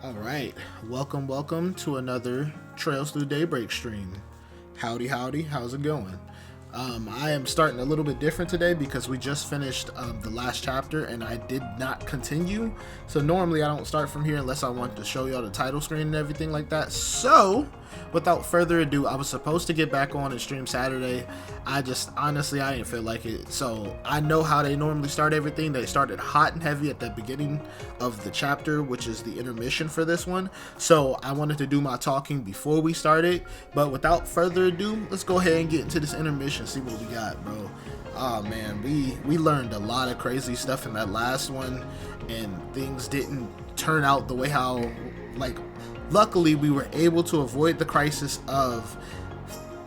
All right, welcome to another Trails Through Daybreak stream. Howdy, how's it going? I am starting a little bit different today because we just finished the last chapter and I did not continue. So normally I don't start from here unless I want to show y'all the title screen and everything like that. So without further ado, I was supposed to get back on and stream Saturday. I didn't feel like it. So I know how they normally start everything. They started hot and heavy at the beginning of the chapter, which is the intermission for this one. So I wanted to do my talking before we started, but without further ado, let's go ahead and get into this intermission, see what we got, bro. Oh man, we learned a lot of crazy stuff in that last one, and things didn't turn out the way how, like, luckily we were able to avoid the crisis of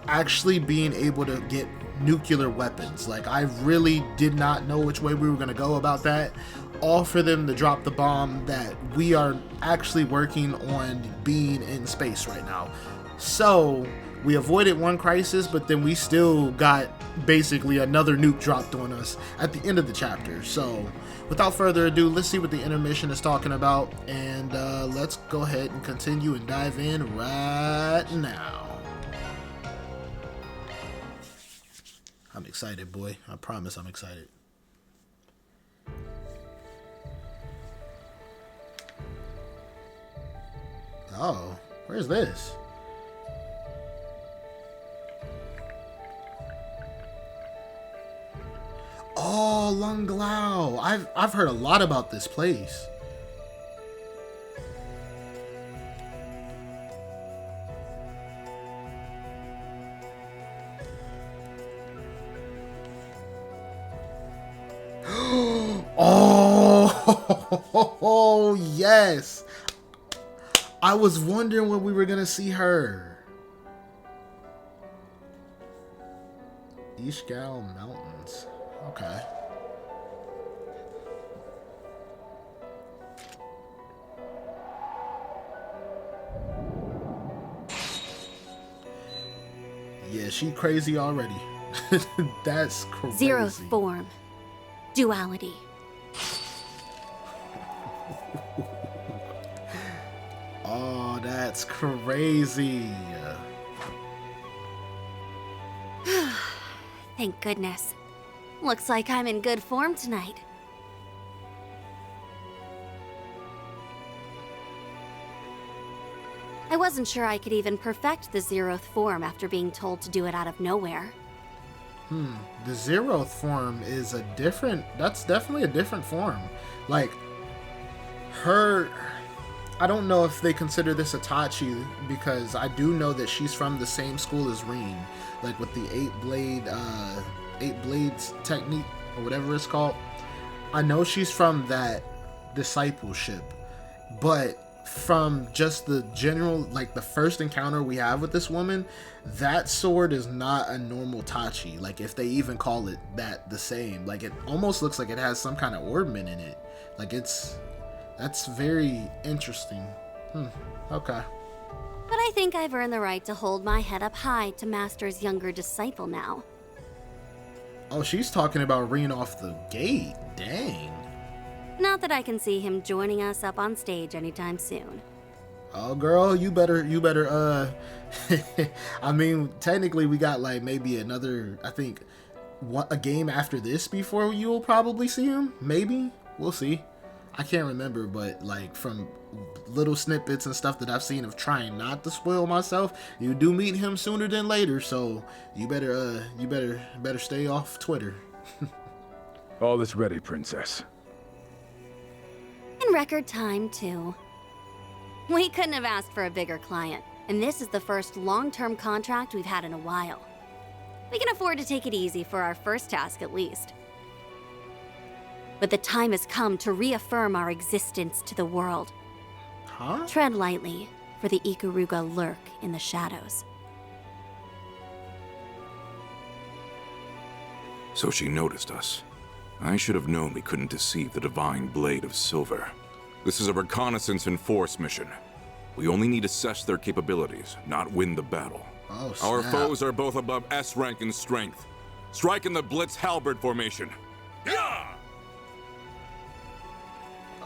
actually being able to get nuclear weapons. Like, I really did not know which way we were going to go about that. All for them to drop the bomb that we are actually working on being in space right now. So we avoided one crisis, but then we still got basically another nuke dropped on us at the end of the chapter. So without further ado, let's see what the intermission is talking about, and let's go ahead and continue and dive in right now. I'm excited, boy. I promise I'm excited. Oh, where's this? Oh, Lunglao. I've heard a lot about this place. Oh, yes. I was wondering when we were gonna see her. Ishgal Mountains. Okay. Yeah, she crazy already. That's crazy. Zeroth form. Duality. Oh, that's crazy. Thank goodness. Looks like I'm in good form tonight. I wasn't sure I could even perfect the Zeroth form after being told to do it out of nowhere. The Zeroth form is that's definitely a different form. Like, I don't know if they consider this Itachi, because I do know that she's from the same school as Rin, like with the eight blades technique or whatever it's called. I know she's from that discipleship, but from just the general, like the first encounter we have with this woman, that sword is not a normal Tachi. Like, if they even call it that, the same, like, it almost looks like it has some kind of ornament in it. Like, that's very interesting. Okay. But I think I've earned the right to hold my head up high to Master's younger disciple now. Oh, she's talking about Rin off the gate. Dang. Not that I can see him joining us up on stage anytime soon. Oh, girl, you better, I mean, technically we got like maybe another, I think, a game after this before you will probably see him. Maybe. We'll see. I can't remember, but like from little snippets and stuff that I've seen of trying not to spoil myself, you do meet him sooner than later, so you better stay off Twitter. All is ready, Princess. In record time, too. We couldn't have asked for a bigger client, and this is the first long-term contract we've had in a while. We can afford to take it easy for our first task, at least. But the time has come to reaffirm our existence to the world. Huh? Tread lightly, for the Ikaruga lurk in the shadows. So she noticed us. I should have known we couldn't deceive the Divine Blade of Silver. This is a reconnaissance and force mission. We only need to assess their capabilities, not win the battle. Oh, snap. Our foes are both above S rank in strength. Strike in the Blitz Halberd formation. Yeah!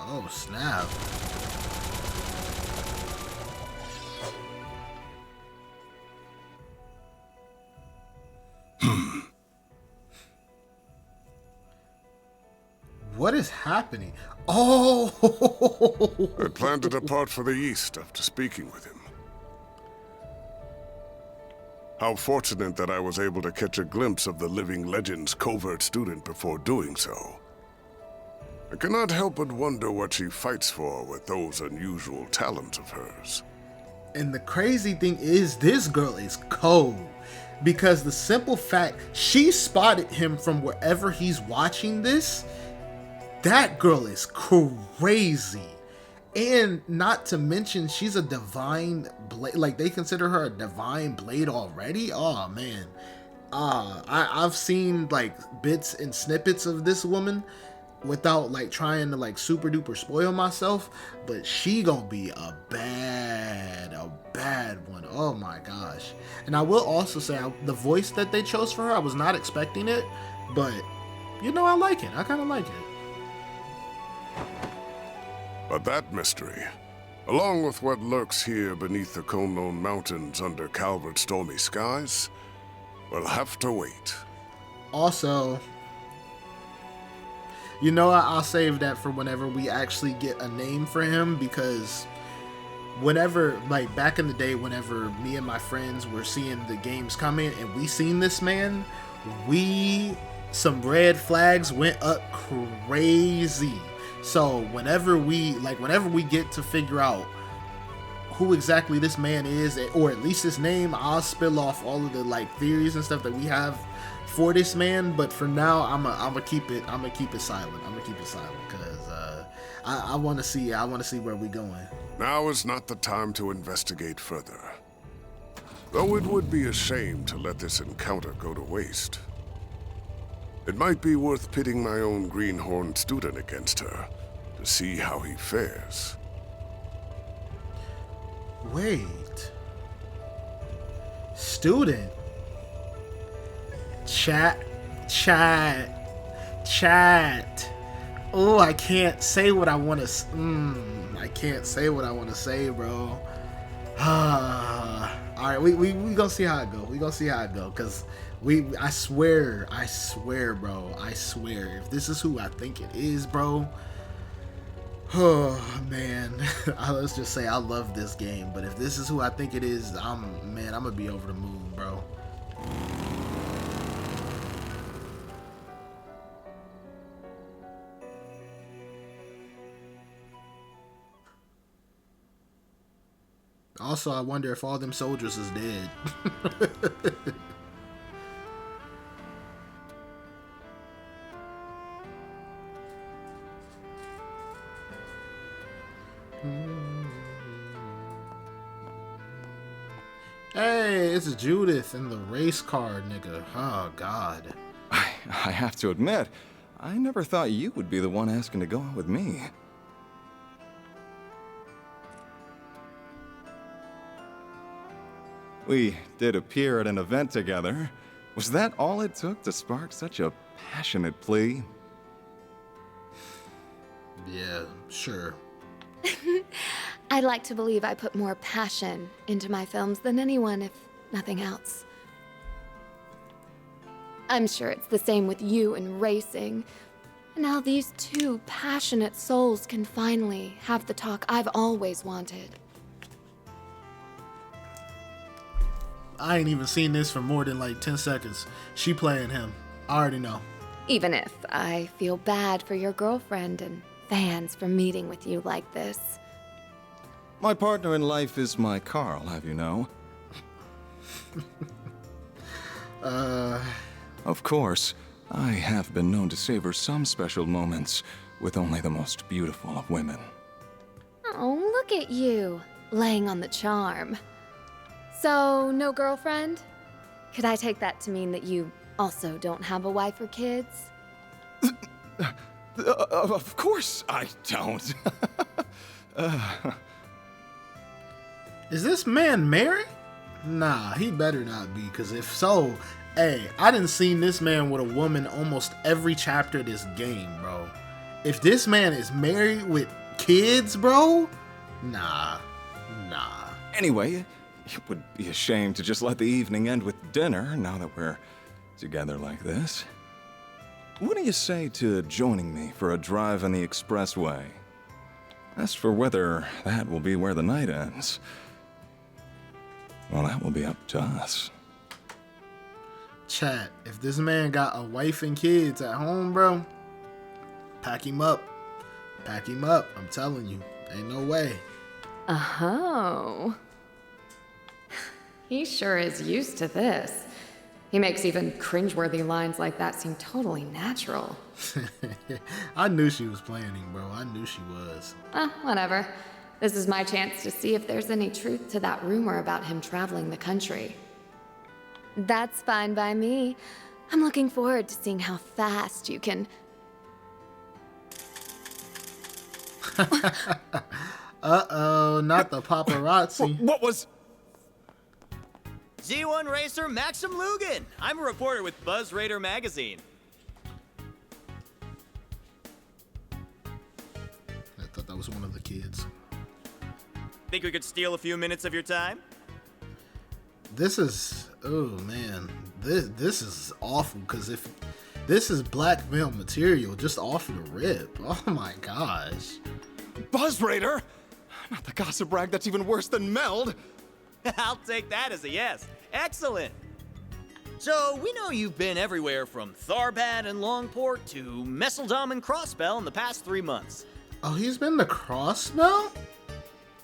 Oh, snap. What is happening? Oh! I plan to depart for the east after speaking with him. How fortunate that I was able to catch a glimpse of the living legend's covert student before doing so. I cannot help but wonder what she fights for with those unusual talents of hers. And the crazy thing is, this girl is cold. Because the simple fact, she spotted him from wherever he's watching this. That girl is crazy. And not to mention, she's a divine blade. Like, they consider her a divine blade already. Oh, man. I've seen, like, bits and snippets of this woman without, like, trying to, like, super duper spoil myself. But she gonna be a bad one. Oh, my gosh. And I will also say, the voice that they chose for her, I was not expecting it. But, you know, I like it. I kind of like it. But that mystery, along with what lurks here beneath the Conlone Mountains under Calvert's stormy skies, will have to wait. Also, you know, I'll save that for whenever we actually get a name for him, because whenever, like back in the day, whenever me and my friends were seeing the games coming and we seen this man, some red flags went up crazy. So whenever we get to figure out who exactly this man is, or at least his name, I'll spill off all of the like theories and stuff that we have for this man. But for now, I'm gonna keep it silent. I'm gonna keep it silent because I want to see where we going. Now is not the time to investigate further. Though it would be a shame to let this encounter go to waste. It might be worth pitting my own greenhorn student against her to see how he fares. Wait. Student. Chat. Oh, I can't say what I want to. I can't say what I want to say, bro. All right, we gonna see how it go. We gonna see how it go, cause I swear, bro. I swear, if this is who I think it is, bro. Oh man, let's just say I love this game. But if this is who I think it is, I'm gonna be over the moon, bro. Also, I wonder if all them soldiers is dead. Hey, it's Judith in the race car, nigga. Oh, God. I have to admit, I never thought you would be the one asking to go out with me. We did appear at an event together. Was that all it took to spark such a passionate plea? Yeah, sure. I'd like to believe I put more passion into my films than anyone, if nothing else. I'm sure it's the same with you and racing. And now these two passionate souls can finally have the talk I've always wanted. I ain't even seen this for more than like 10 seconds. She playing him. I already know. Even if I feel bad for your girlfriend and fans for meeting with you like this. My partner in life is my Carl, have you know? Of course, I have been known to savor some special moments with only the most beautiful of women. Oh, look at you, laying on the charm. So, no girlfriend? Could I take that to mean that you also don't have a wife or kids? Of course I don't. Is this man married? Nah, he better not be, because if so, hey, I done seen this man with a woman almost every chapter of this game, bro. If this man is married with kids, bro, nah. Anyway, it would be a shame to just let the evening end with dinner now that we're together like this. What do you say to joining me for a drive on the expressway? As for whether that will be where the night ends, well, that will be up to us. Chat, if this man got a wife and kids at home, bro, pack him up. Pack him up. I'm telling you. Ain't no way. Oh. He sure is used to this. He makes even cringeworthy lines like that seem totally natural. I knew she was playing him, bro. I knew she was. Whatever. This is my chance to see if there's any truth to that rumor about him traveling the country. That's fine by me. I'm looking forward to seeing how fast you can... Uh-oh, not the paparazzi. What was... Z1 Racer Maxim Lugan. I'm a reporter with Buzz Raider magazine. I thought that was one of the kids. Think we could steal a few minutes of your time? This is, oh man, this is awful, because if this is blackmail material just off the rip, oh my gosh. Buzz Raider? Not the gossip rag that's even worse than Meld. I'll take that as a yes. Excellent. So, we know you've been everywhere from Tharbad and Longport to Messeldom and Crossbell in the past 3 months. Oh, he's been to Crossbell?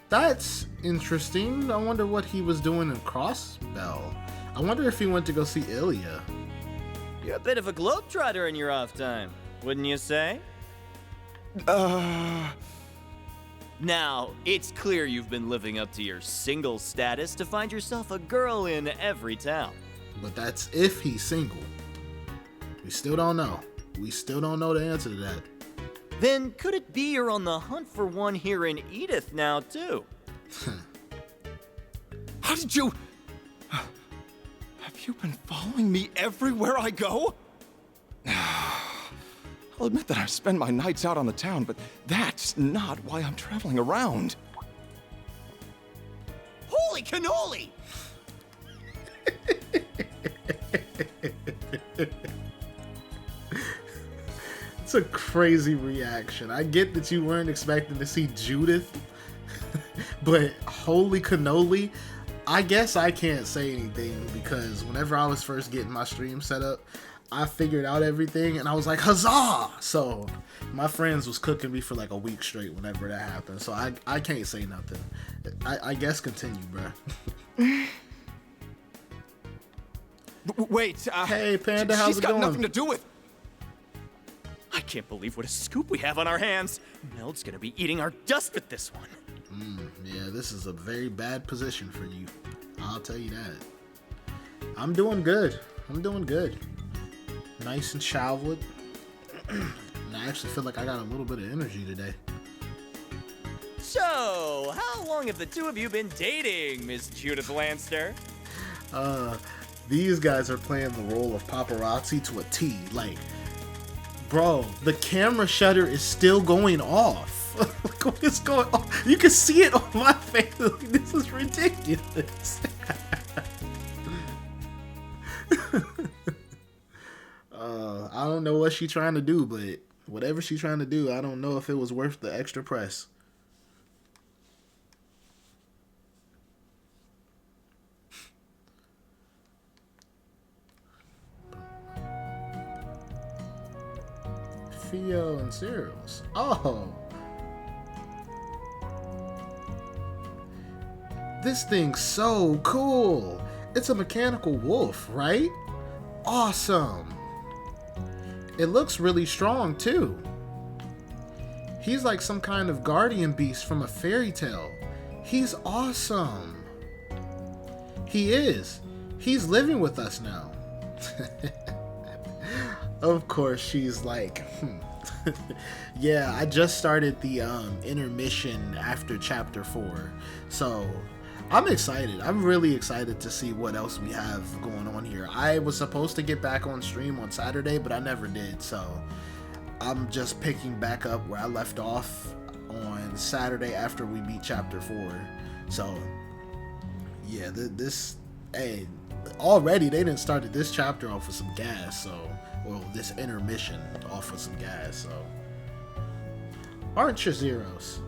That's interesting. I wonder what he was doing in Crossbell. I wonder if he went to go see Ilya. You're a bit of a globetrotter in your off time, wouldn't you say? Now, it's clear you've been living up to your single status to find yourself a girl in every town. But that's if he's single. We still don't know. We still don't know the answer to that. Then could it be you're on the hunt for one here in Edith now, too? How did you... Have you been following me everywhere I go? I'll admit that I spend my nights out on the town, but that's not why I'm traveling around. Holy cannoli! It's a crazy reaction. I get that you weren't expecting to see Judith, but holy cannoli, I guess I can't say anything because whenever I was first getting my stream set up, I figured out everything and I was like, huzzah! So my friends was cooking me for like a week straight whenever that happened. So I can't say nothing. I guess continue, bruh. Wait, hey Panda, how's it going? She's got nothing to do with... I can't believe what a scoop we have on our hands. Meld's gonna be eating our dust with this one. Yeah, this is a very bad position for you. I'll tell you that. I'm doing good. Nice and showered. And I actually feel like I got a little bit of energy today. So, how long have the two of you been dating, Miss Judith Lanster? These guys are playing the role of paparazzi to a T. Like, bro, the camera shutter is still going off. Like, what is going on? You can see it on my face. Like, this is ridiculous. I don't know what she's trying to do, but whatever she's trying to do, I don't know if it was worth the extra press. Theo and cereals. Oh. This thing's so cool. It's a mechanical wolf, right? Awesome. It looks really strong too. He's like some kind of guardian beast from a fairy tale. He's awesome. He is. He's living with us now. Of course, she's like, yeah, I just started the intermission after chapter 4. So I'm excited. I'm really excited to see what else we have going on here. I was supposed to get back on stream on Saturday, but I never did. So I'm just picking back up where I left off on Saturday after we beat chapter 4. So Yeah, this, hey, already they didn't started this chapter off with some gas, so, well, this intermission off with some gas, so. Aren't you zeros?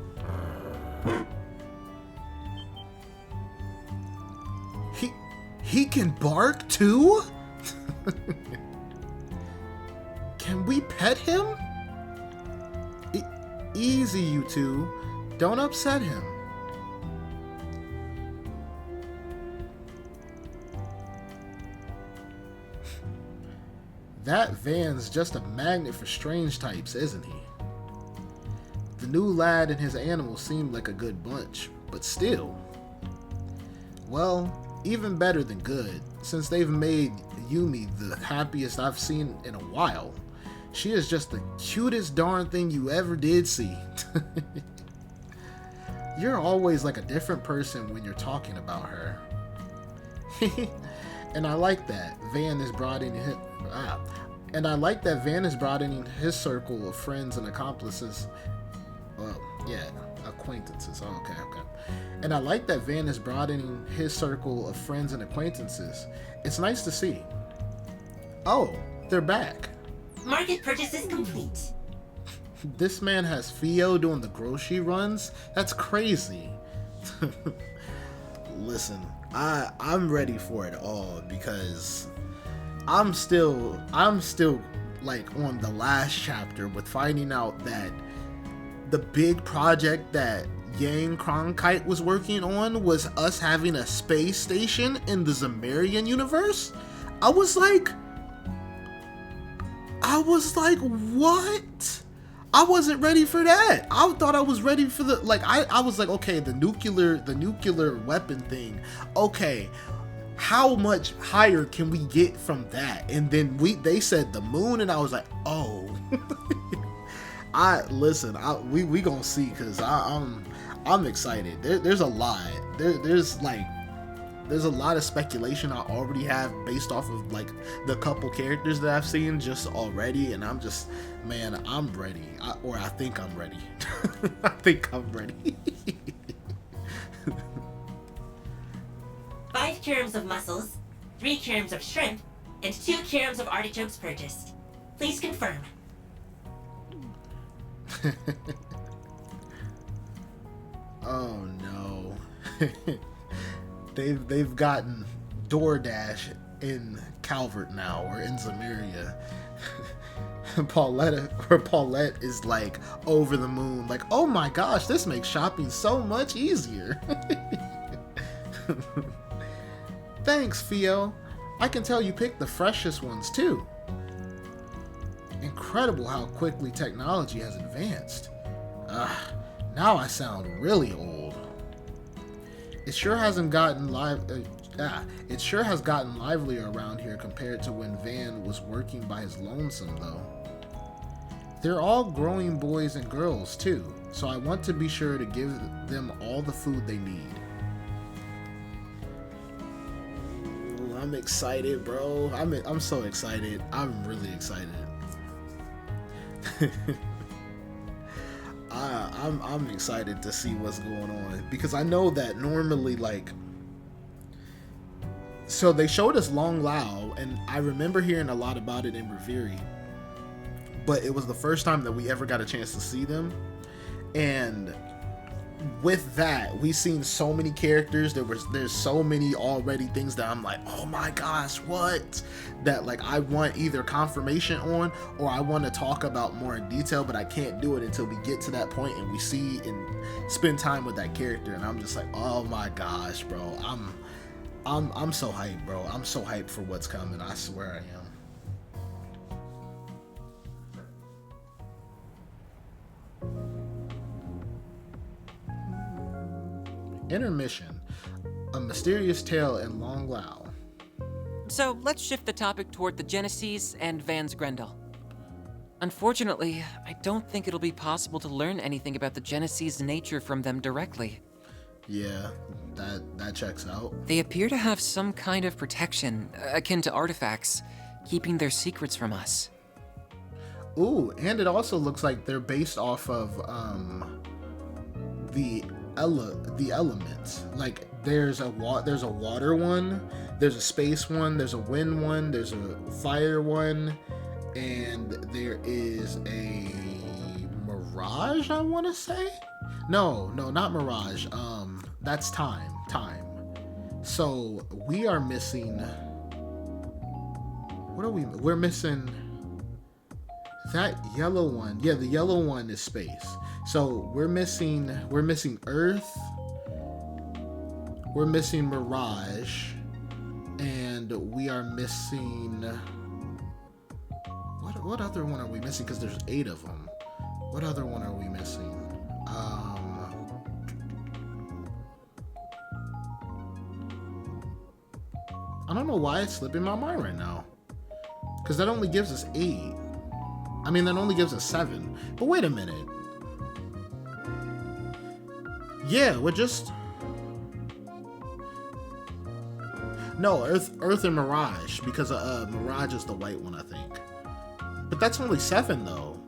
He can bark too? Can we pet him? Easy, you two. Don't upset him. That Van's just a magnet for strange types, isn't he? The new lad and his animals seemed like a good bunch, but still. Well, even better than good, since they've made Yumi the happiest I've seen in a while. She is just the cutest darn thing you ever did see. You're always like a different person when you're talking about her. And I like that Van is broadening his circle of friends and accomplices. Well, yeah, acquaintances. Oh, okay. And I like that Van is broadening his circle of friends and acquaintances. It's nice to see. Oh, they're back. Market purchase is complete. This man has Theo doing the grocery runs? That's crazy. Listen, I'm ready for it all because I'm still like on the last chapter with finding out that the big project that Yang Cronkite was working on was us having a space station in the Zemarian universe. I was like, what? I wasn't ready for that. I thought I was ready for the, like, I was like, okay, the nuclear weapon thing. Okay, how much higher can we get from that? And then they said the moon, and I was like, oh. We gonna see, because I'm excited. There's a lot. There's a lot of speculation I already have based off of like the couple characters that I've seen just already, and I'm just, man, I'm ready. I think I'm ready. I think I'm ready. 5 kilograms of mussels, 3 kilograms of shrimp, and 2 kilograms of artichokes purchased. Please confirm. Oh no. They've gotten DoorDash in Calvert now, or in Zamaria. Paulette is like over the moon, like, oh my gosh, this makes shopping so much easier. Thanks, Theo. I can tell you picked the freshest ones too. Incredible how quickly technology has advanced. Now I sound really old. It sure has gotten livelier around here compared to when Van was working by his lonesome, though. They're all growing boys and girls too, so I want to be sure to give them all the food they need. Ooh, I'm excited, bro. I'm so excited. I'm really excited. I'm excited to see what's going on, because I know that normally, like, so they showed us Long Lao, and I remember hearing a lot about it in Reviri, but it was the first time that we ever got a chance to see them. And with that, we've seen so many characters. There's so many already things that I'm like, oh my gosh, what? That like I want either confirmation on, or I want to talk about more in detail, but I can't do it until we get to that point and we see and spend time with that character. And I'm just like, oh my gosh, bro, I'm so hyped, bro. I'm so hyped for what's coming. I swear I am. Intermission, a mysterious tale in Long Lao. So let's shift the topic toward the Genesis and Van's Grendel. Unfortunately, I don't think it'll be possible to learn anything about the Genesis' nature from them directly. Yeah, that checks out. They appear to have some kind of protection, akin to artifacts, keeping their secrets from us. Ooh, and it also looks like they're based off of the elements. Like There's a water one, there's a space one, there's a wind one, there's a fire one, and there is a mirage, I want to say. No, not mirage. That's time. So we are missing. What are we? We're missing that yellow one. Yeah, the yellow one is space. So we're missing Earth. We're missing Mirage, and we are missing. What other one are we missing? Because there's 8 of them. What other one are we missing? I don't know why it's slipping my mind right now. Because that only gives us 8. I mean, that only gives us 7. But wait a minute. Yeah, we're just... No, Earth and Mirage. Because Mirage is the white one, I think. But that's only 7, though.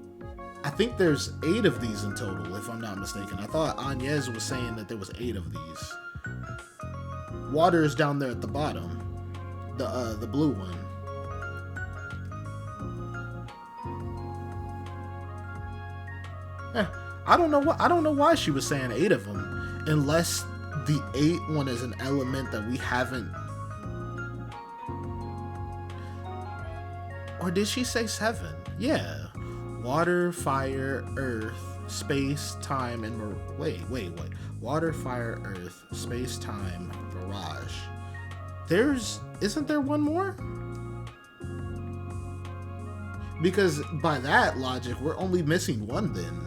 I think there's 8 of these in total, if I'm not mistaken. I thought Agnes was saying that there was 8 of these. Water is down there at the bottom. The blue one. I don't know why she was saying 8 of them, unless the 8th one is an element that we haven't. Or did she say 7? Yeah. Water, fire, earth, space, time, and wait. Water, fire, earth, space, time, mirage. Isn't there one more? Because by that logic, we're only missing 1 then.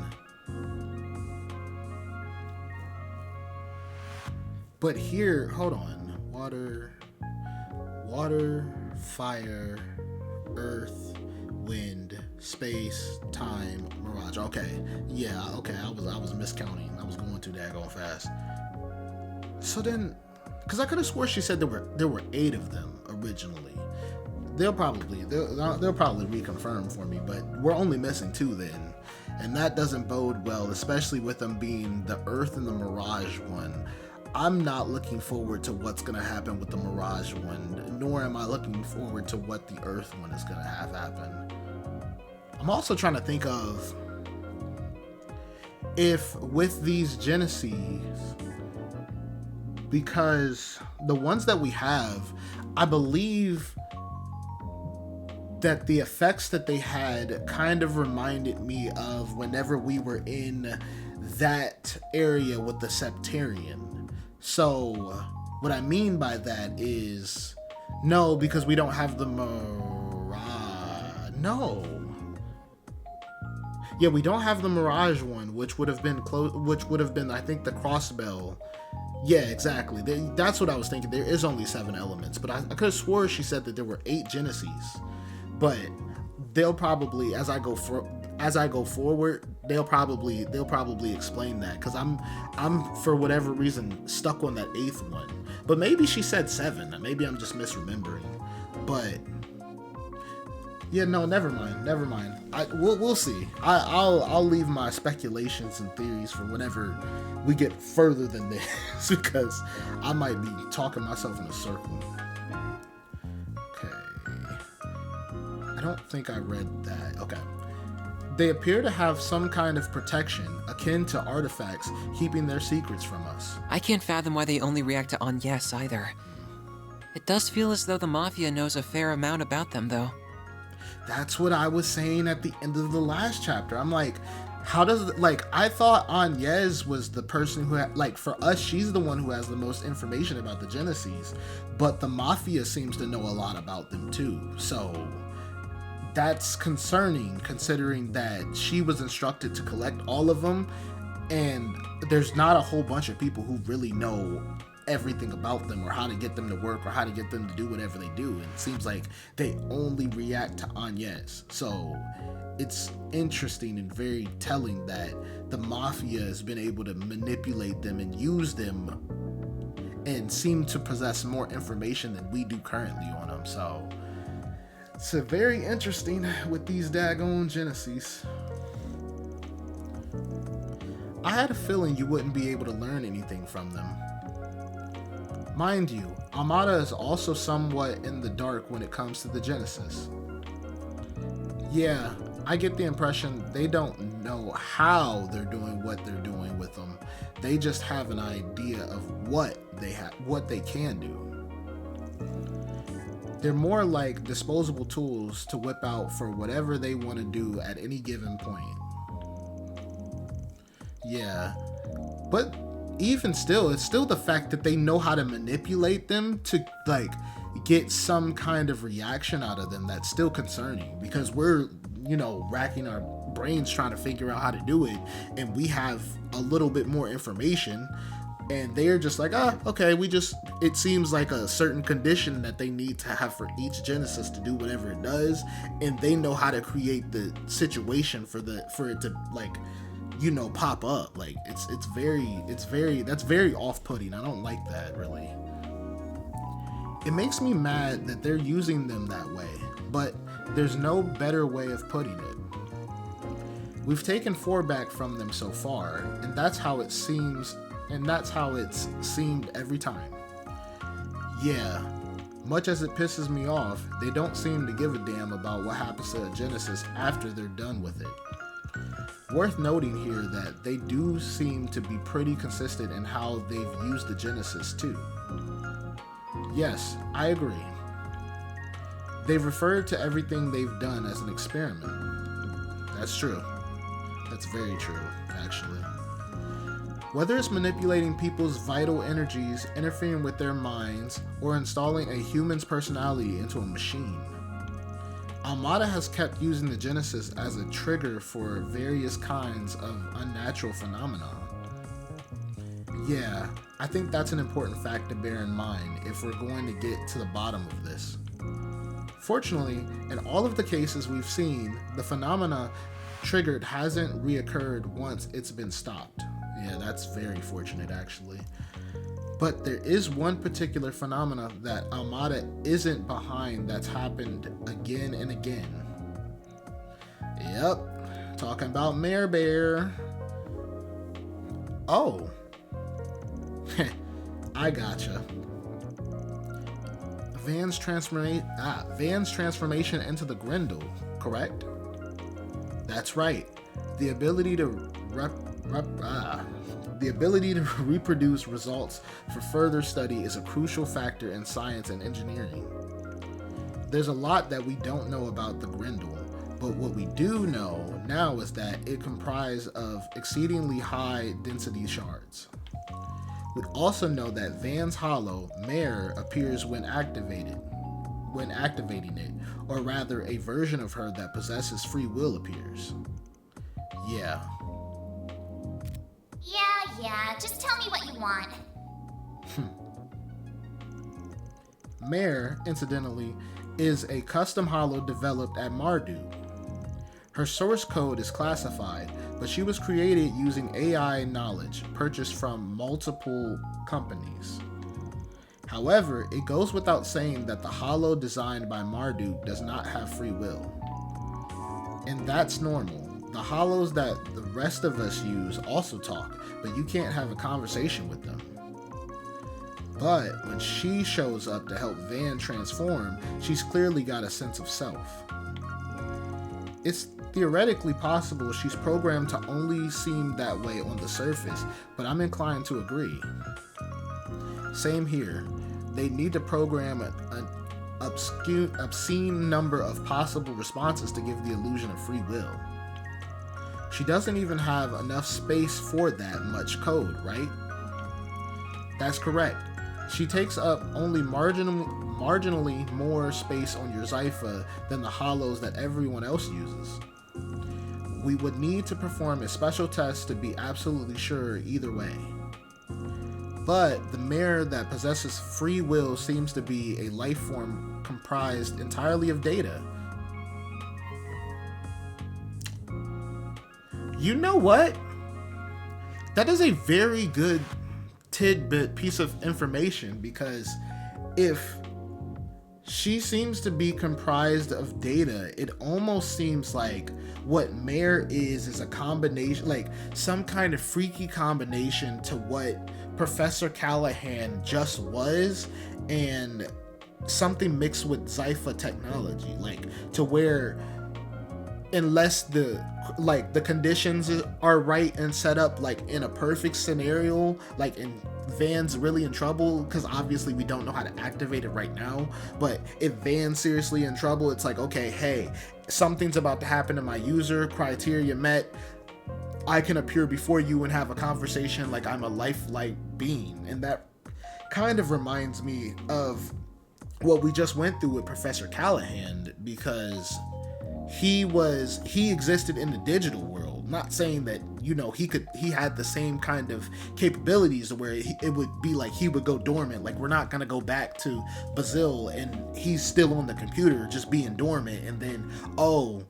But here, hold on. Water, fire, earth, wind, space, time, mirage. Okay. Yeah, okay. I was miscounting. I was going too daggone fast. So then, because I could have swore she said there were 8 of them originally. They'll probably reconfirm for me, but we're only missing 2 then. And that doesn't bode well, especially with them being the Earth and the Mirage one. I'm not looking forward to what's going to happen with the Mirage one, nor am I looking forward to what the Earth one is going to have happen. I'm also trying to think of if with these Genesees, because the ones that we have, I believe that the effects that they had kind of reminded me of whenever we were in that area with the Septarian. So what I mean by that is no, because we don't have the Mirage. No. Yeah, we don't have the Mirage one, which would have been I think the Crossbell. Yeah, exactly. That's what I was thinking. There is only 7 elements, but I could have swore she said that there were 8 Genesees. But they'll probably, as I go forward, they'll probably explain that, because I'm for whatever reason stuck on that 8th one. But maybe she said 7. Maybe I'm just misremembering. But yeah, no, never mind. We'll see. I'll leave my speculations and theories for whenever we get further than this, because I might be talking myself in a circle. I don't think I read that. Okay. They appear to have some kind of protection, akin to artifacts, keeping their secrets from us. I can't fathom why they only react to Agnes either. It does feel as though the Mafia knows a fair amount about them, though. That's what I was saying at the end of the last chapter. I'm like, how does, I thought Agnes was the person who had, for us, she's the one who has the most information about the Genesees, but the Mafia seems to know a lot about them too, so that's concerning, considering that she was instructed to collect all of them, and there's not a whole bunch of people who really know everything about them, or how to get them to work, or how to get them to do whatever they do. And it seems like they only react to Agnes. So it's interesting and very telling that the Mafia has been able to manipulate them and use them and seem to possess more information than we do currently on them. So it's very interesting with these daggone Genesees. I had a feeling you wouldn't be able to learn anything from them. Mind you, Armada is also somewhat in the dark when it comes to the Genesis. Yeah, I get the impression they don't know how they're doing what they're doing with them. They just have an idea of what they can do. They're more like disposable tools to whip out for whatever they want to do at any given point. Yeah, but even still, it's still the fact that they know how to manipulate them to like get some kind of reaction out of them that's still concerning, because we're, you know, racking our brains trying to figure out how to do it, and we have a little bit more information, and they're just like, okay, it seems like a certain condition that they need to have for each Genesis to do whatever it does, and they know how to create the situation for it to, like, you know, pop up. Like, that's very off-putting. I don't like that, really. It makes me mad that they're using them that way, but there's no better way of putting it. We've taken 4 back from them so far, and that's how it seems, and that's how it's seemed every time. Yeah, much as it pisses me off, they don't seem to give a damn about what happens to a Genesis after they're done with it. Worth noting here that they do seem to be pretty consistent in how they've used the Genesis too. Yes, I agree. They've referred to everything they've done as an experiment. That's true. That's very true, actually. Whether it's manipulating people's vital energies, interfering with their minds, or installing a human's personality into a machine, Armada has kept using the Genesis as a trigger for various kinds of unnatural phenomena. Yeah, I think that's an important fact to bear in mind if we're going to get to the bottom of this. Fortunately, in all of the cases we've seen, the phenomena triggered hasn't reoccurred once it's been stopped. Yeah, that's very fortunate, actually. But there is one particular phenomena that Armada isn't behind that's happened again and again. Yep, talking about Mare Bear. Oh, I gotcha. Van's transformation into the Grendel, correct? That's right. The ability to reproduce results for further study is a crucial factor in science and engineering. There's a lot that we don't know about the Grendel, but what we do know now is that it comprised of exceedingly high density shards. We also know that Van's Hollow, Mare, appears when activating it, or rather a version of her that possesses free will appears. Yeah. Yeah, just tell me what you want. Mare, incidentally, is a custom hollow developed at Mardu. Her source code is classified, but she was created using AI knowledge purchased from multiple companies. However, it goes without saying that the hollow designed by Mardu does not have free will. And that's normal. The hollows that the rest of us use also talk, but you can't have a conversation with them. But when she shows up to help Van transform, she's clearly got a sense of self. It's theoretically possible she's programmed to only seem that way on the surface, but I'm inclined to agree. Same here. They need to program an obscene number of possible responses to give the illusion of free will. She doesn't even have enough space for that much code, right? That's correct. She takes up only marginally more space on your Zypha than the hollows that everyone else uses. We would need to perform a special test to be absolutely sure either way. But the Mare that possesses free will seems to be a life form comprised entirely of data. You know what? That is a very good tidbit piece of information, because if she seems to be comprised of data, it almost seems like what Mare is a combination, like some kind of freaky combination to what Professor Callahan just was, and something mixed with Zypha technology, like to where unless the conditions are right and set up like in a perfect scenario, like in Van's really in trouble, because obviously we don't know how to activate it right now, but if Van's seriously in trouble, it's like, okay, hey, something's about to happen to my user, criteria met, I can appear before you and have a conversation like I'm a lifelike being. And that kind of reminds me of what we just went through with Professor Callahan, because he existed in the digital world. Not saying that, you know, he had the same kind of capabilities where it would be like he would go dormant. Like, we're not gonna go back to Bazil and he's still on the computer just being dormant, and then, oh,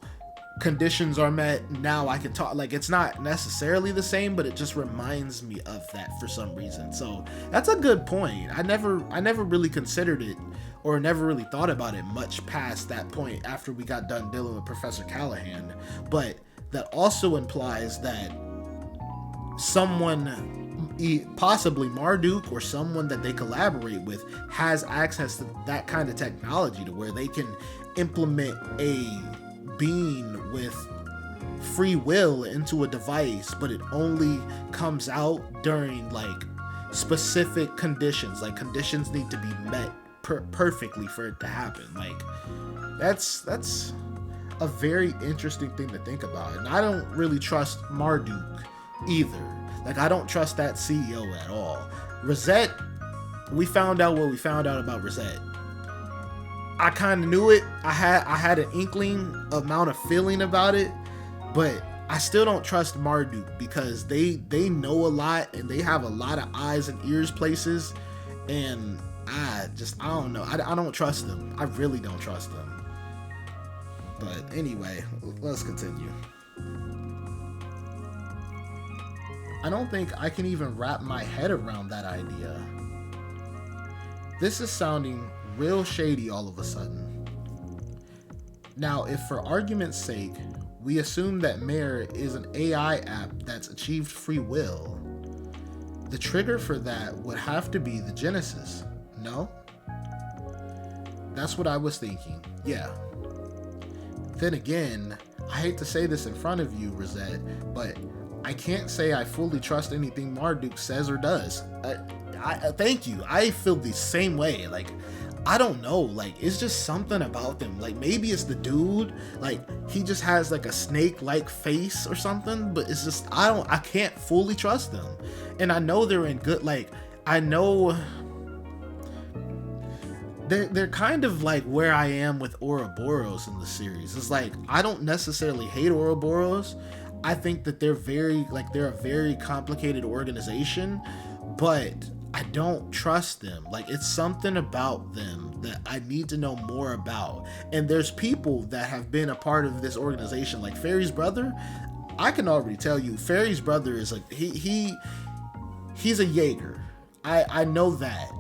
conditions are met, now I can talk. Like, it's not necessarily the same, but it just reminds me of that for some reason. So that's a good point. I never really considered it, or never really thought about it much past that point after we got done dealing with Professor Callahan. But that also implies that someone, possibly Marduk or someone that they collaborate with, has access to that kind of technology to where they can implement a being with free will into a device, but it only comes out during like specific conditions. Like, conditions need to be met perfectly for it to happen. Like, that's a very interesting thing to think about. And I don't really trust Marduk either. Like, I don't trust that CEO at all. Rosette, we found out what we found out about Rosette. I kind of knew it. I had an inkling amount of feeling about it, but I still don't trust Marduk, because they know a lot and they have a lot of eyes and ears places, and I don't know. I don't trust them. I really don't trust them. But anyway, let's continue. I don't think I can even wrap my head around that idea. This is sounding real shady all of a sudden. Now, if for argument's sake, we assume that Mare is an AI app that's achieved free will, the trigger for that would have to be the Genesis, no? That's what I was thinking, yeah. Then again, I hate to say this in front of you, Rosette, but I can't say I fully trust anything Marduk says or does. I thank you. I feel the same way. Like, I don't know, like, it's just something about them. Like, maybe it's the dude, like, he just has like a snake-like face or something, but it's just, I can't fully trust them. And I know they're in good, like, I know they're kind of like where I am with Ouroboros in the series. It's like, I don't necessarily hate Ouroboros. I think that they're a very complicated organization, but I don't trust them. Like, it's something about them that I need to know more about. And there's people that have been a part of this organization, like Fairy's brother. I can already tell you, Fairy's brother is like, he's a Jaeger. I know that.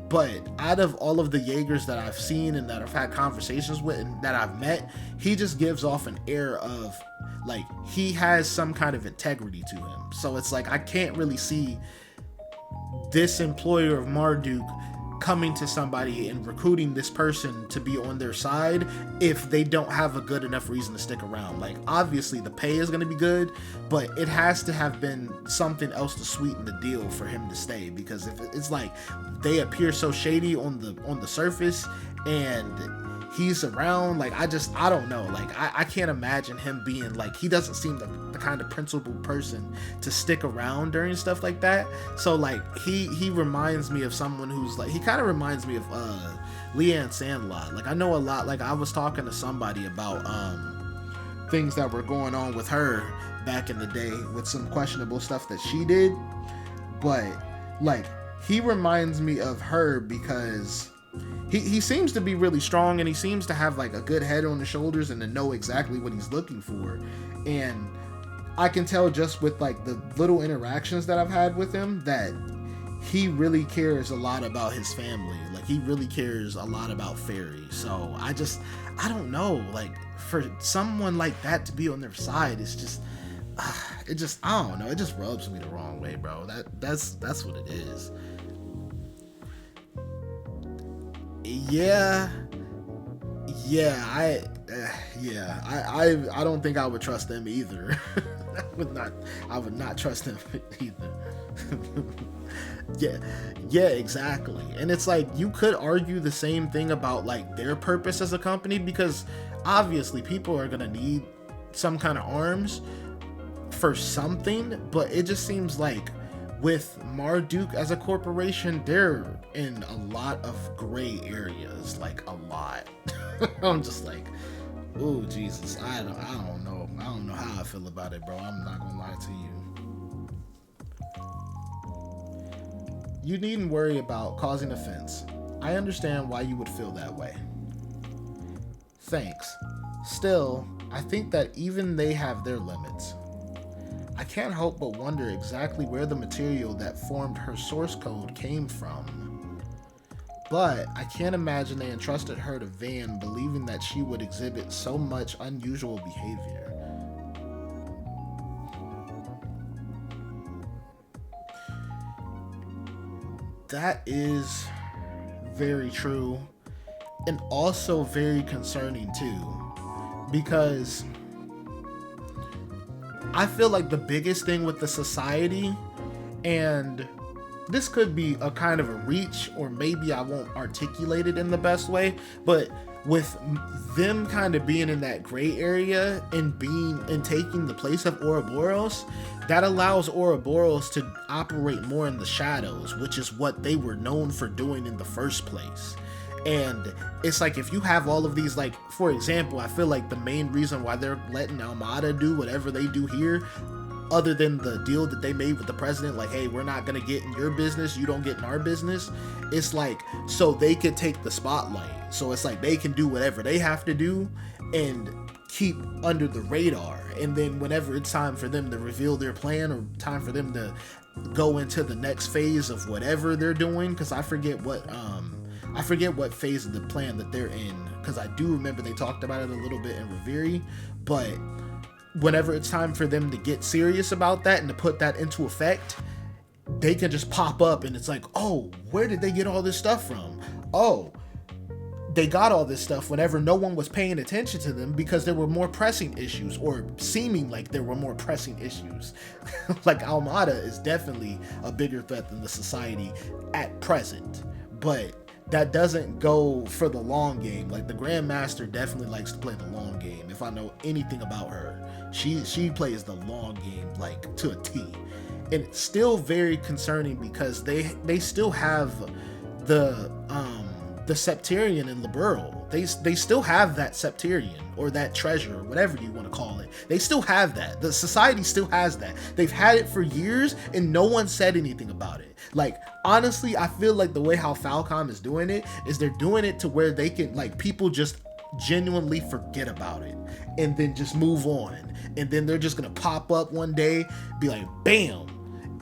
But out of all of the Jaegers that I've seen and that I've had conversations with and that I've met, he just gives off an air of like he has some kind of integrity to him. So it's like, I can't really see this employer of Marduk coming to somebody and recruiting this person to be on their side if they don't have a good enough reason to stick around. Like, obviously the pay is going to be good, but it has to have been something else to sweeten the deal for him to stay, because if it's like they appear so shady on the surface and he's around, like, I don't know, like, I can't imagine him being like, he doesn't seem the kind of principled person to stick around during stuff like that. So like, he reminds me of someone who's like, he kind of reminds me of Leanne Sandlot. Like, I know a lot, like, I was talking to somebody about things that were going on with her back in the day with some questionable stuff that she did, but like, he reminds me of her because he seems to be really strong, and he seems to have like a good head on his shoulders and to know exactly what he's looking for. And I can tell just with like the little interactions that I've had with him that he really cares a lot about his family. Like, he really cares a lot about Fairy. So I don't know, like, for someone like that to be on their side, it's just, it just, I don't know, it just rubs me the wrong way, bro. That's what it is. I don't think I would trust them either. I would not trust them either. Yeah, exactly. And it's like, you could argue the same thing about like their purpose as a company, because obviously people are gonna need some kind of arms for something, but it just seems like with Marduk as a corporation, they're in a lot of gray areas, like a lot. I'm just like, oh Jesus, I don't know how I feel about it, bro. I'm not gonna lie to you. You needn't worry about causing offense. I understand why you would feel that way. Thanks. Still, I think that even they have their limits. I can't help but wonder exactly where the material that formed her source code came from. But I can't imagine they entrusted her to Van believing that she would exhibit so much unusual behavior. That is very true, and also very concerning too, because I feel like the biggest thing with the society, and this could be a kind of a reach, or maybe I won't articulate it in the best way, but with them kind of being in that gray area and taking the place of Ouroboros, that allows Ouroboros to operate more in the shadows, which is what they were known for doing in the first place. And it's like, if you have all of these, like, for example, I feel like the main reason why they're letting Almada do whatever they do here, other than the deal that they made with the president, like, hey, we're not gonna get in your business, you don't get in our business, it's like, so they could take the spotlight. So it's like they can do whatever they have to do and keep under the radar. And then whenever it's time for them to reveal their plan, or time for them to go into the next phase of whatever they're doing, because I forget what phase of the plan that they're in, because I do remember they talked about it a little bit in Reviri, but whenever it's time for them to get serious about that and to put that into effect, they can just pop up and it's like, oh, where did they get all this stuff from? Oh, they got all this stuff whenever no one was paying attention to them because there were more pressing issues, or seeming like there were more pressing issues. Like, Almada is definitely a bigger threat than the society at present, but that doesn't go for the long game. Like, the Grandmaster definitely likes to play the long game. If I know anything about her, she plays the long game, like, to a T. And it's still very concerning because they still have the Septarian in Liberl. They still have that Septarian, or that treasure, or whatever you want to call it. They still have that. The society still has that. They've had it for years and no one said anything about it. Like, honestly, I feel like the way how Falcom is doing it is they're doing it to where they can, like, people just genuinely forget about it and then just move on. And then they're just gonna pop up one day, be like, bam,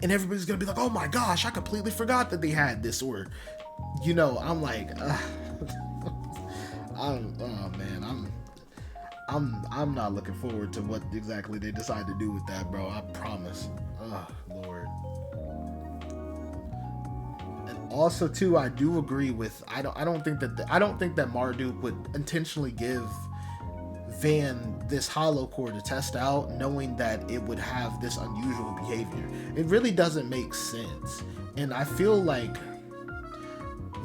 and everybody's gonna be like, oh my gosh, I completely forgot that they had this. Or, you know, I'm like, I'm not looking forward to what exactly they decide to do with that, bro. I promise. Oh, Lord. And also, too, I do agree with, I don't think that Marduk would intentionally give Van this hollow core to test out, knowing that it would have this unusual behavior. It really doesn't make sense. And I feel like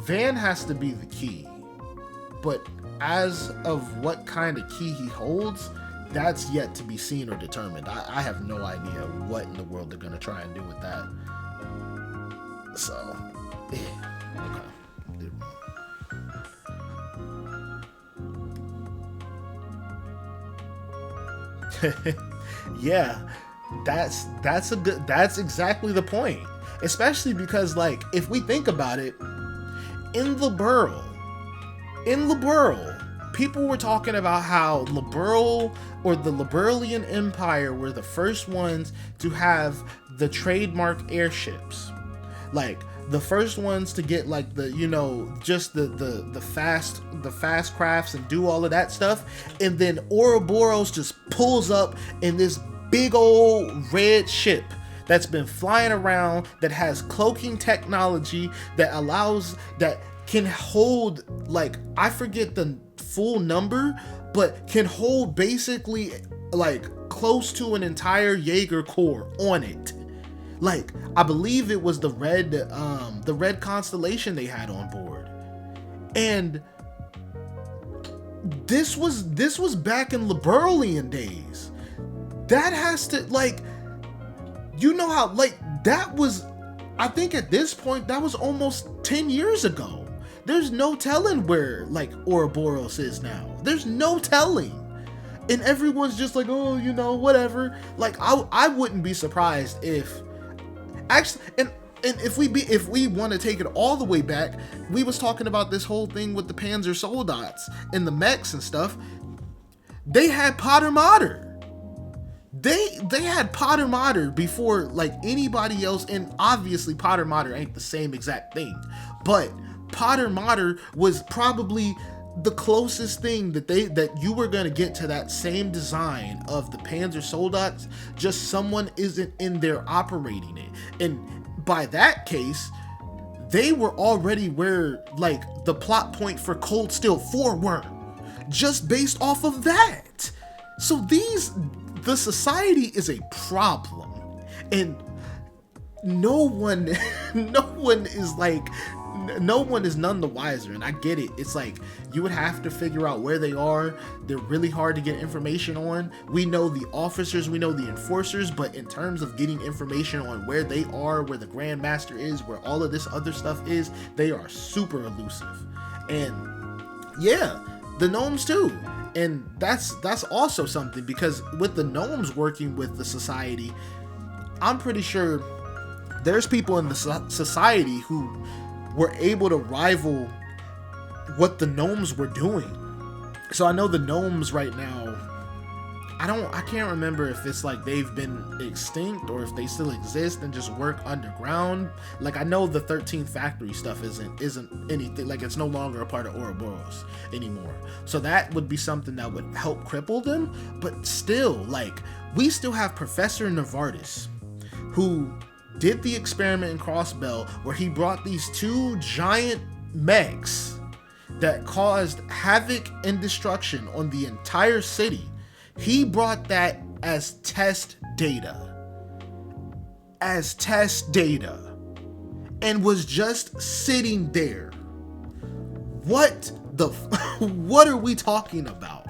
Van has to be the key, but as of what kind of key he holds, that's yet to be seen or determined. I have no idea what in the world they're gonna try and do with that. So, okay. Yeah, that's exactly the point. Especially because, like, if we think about it, in Liberl, people were talking about how Liberl, or the Liberlian Empire, were the first ones to have the trademark airships. Like, the first ones to get, like, the, you know, just the fast crafts and do all of that stuff. And then Ouroboros just pulls up in this big old red ship that's been flying around, that has cloaking technology that can hold, like, I forget the full number, but can hold basically like close to an entire Jaeger Corps on it. Like, I believe it was the red constellation they had on board. And this was back in Liberalian days. That has to, like, you know how, like, that was, I think at this point, that was almost 10 years ago. There's no telling where, like, Ouroboros is now. There's no telling. And everyone's just like, oh, you know, whatever. Like, I wouldn't be surprised if, actually, and if we want to take it all the way back, we was talking about this whole thing with the Panzer Soldats and the mechs and stuff. They had Potter Mater. They had Potter Mater before, like, anybody else, and obviously Potter Mater ain't the same exact thing, but Potter Mater was probably the closest thing that you were going to get to that same design of the Panzer Soldats, just someone isn't in there operating it. And by that case, they were already where, like, the plot point for Cold Steel 4 were, just based off of that. So the society is a problem, and no one is none the wiser. And I get it. It's like, you would have to figure out where they are. They're really hard to get information on. We know the officers, we know the enforcers, but in terms of getting information on where they are, where the Grand Master is, where all of this other stuff is, they are super elusive. And yeah, the gnomes too. And that's also something, because with the gnomes working with the society, I'm pretty sure there's people in the society who were able to rival what the gnomes were doing. So I know the gnomes right now, I can't remember if it's like they've been extinct or if they still exist and just work underground. Like, I know the 13th Factory stuff isn't anything, like, it's no longer a part of Ouroboros anymore. So that would be something that would help cripple them. But still, like, we still have Professor Novartis, who did the experiment in Crossbell where he brought these two giant mechs that caused havoc and destruction on the entire city. He brought that as test data, and was just sitting there. What are we talking about?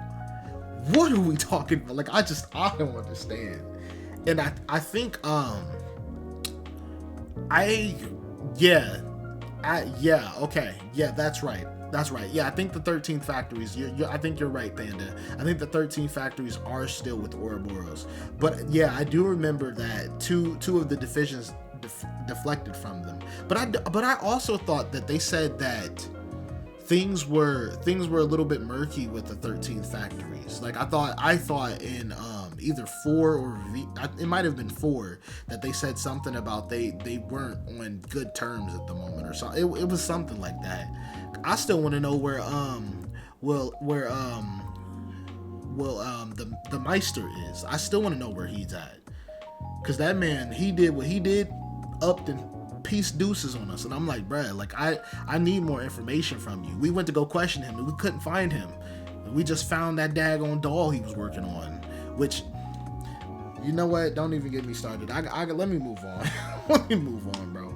What are we talking about? Like, I don't understand. And I think, okay. Yeah, that's right. Yeah, I think the 13 factories, I think you're right, Panda. I think the 13 factories are still with Ouroboros. But yeah, I do remember that two of the divisions deflected from them. But I also thought that they said that things were a little bit murky with the 13 factories. Like, I thought in either 4 or it might have been 4 that they said something about they weren't on good terms at the moment or something. It was something like that. I still want to know where the Meister is. I still want to know where he's at, because that man, he did what he did, upped and piece deuces on us. And I'm like, bruh, like, I need more information from you. We went to go question him and we couldn't find him. And we just found that daggone doll he was working on, which, you know what? Don't even get me started. Let me move on. Let me move on, bro.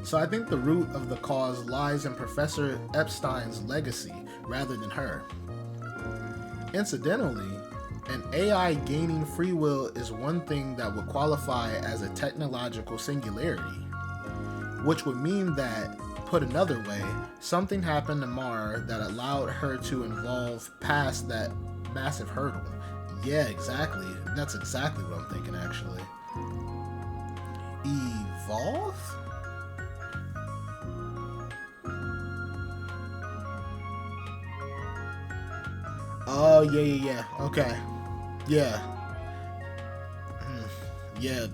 So I think the root of the cause lies in Professor Epstein's legacy rather than her. Incidentally, an AI gaining free will is one thing that would qualify as a technological singularity, which would mean that, put another way, something happened to Mara that allowed her to evolve past that massive hurdle. Yeah, exactly. That's exactly what I'm thinking, actually. Evolve? Oh, yeah. Okay. Yeah. Yeah,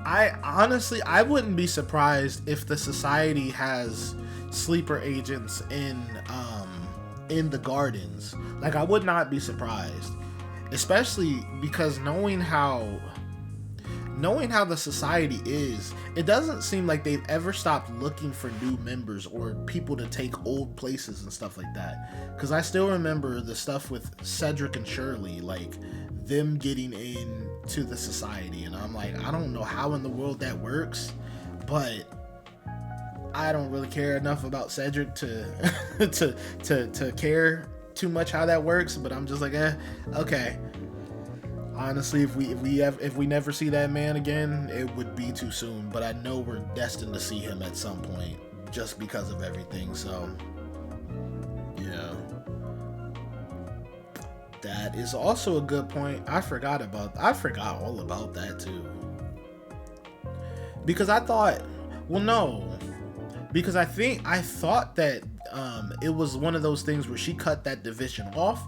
I honestly, I wouldn't be surprised if the society has sleeper agents in the gardens. Like, I would not be surprised, especially because knowing how the society is, it doesn't seem like they've ever stopped looking for new members or people to take old places and stuff like that. Because I still remember the stuff with Cedric and Shirley, like them getting into the society, and I'm like, I don't know how in the world that works, but I don't really care enough about Cedric to to care too much how that works. But I'm just like, okay. Honestly, if we never see that man again, it would be too soon. But I know we're destined to see him at some point, just because of everything. So, yeah, that is also a good point. I forgot all about that too. Because I thought, well, no, because I thought that it was one of those things where she cut that division off,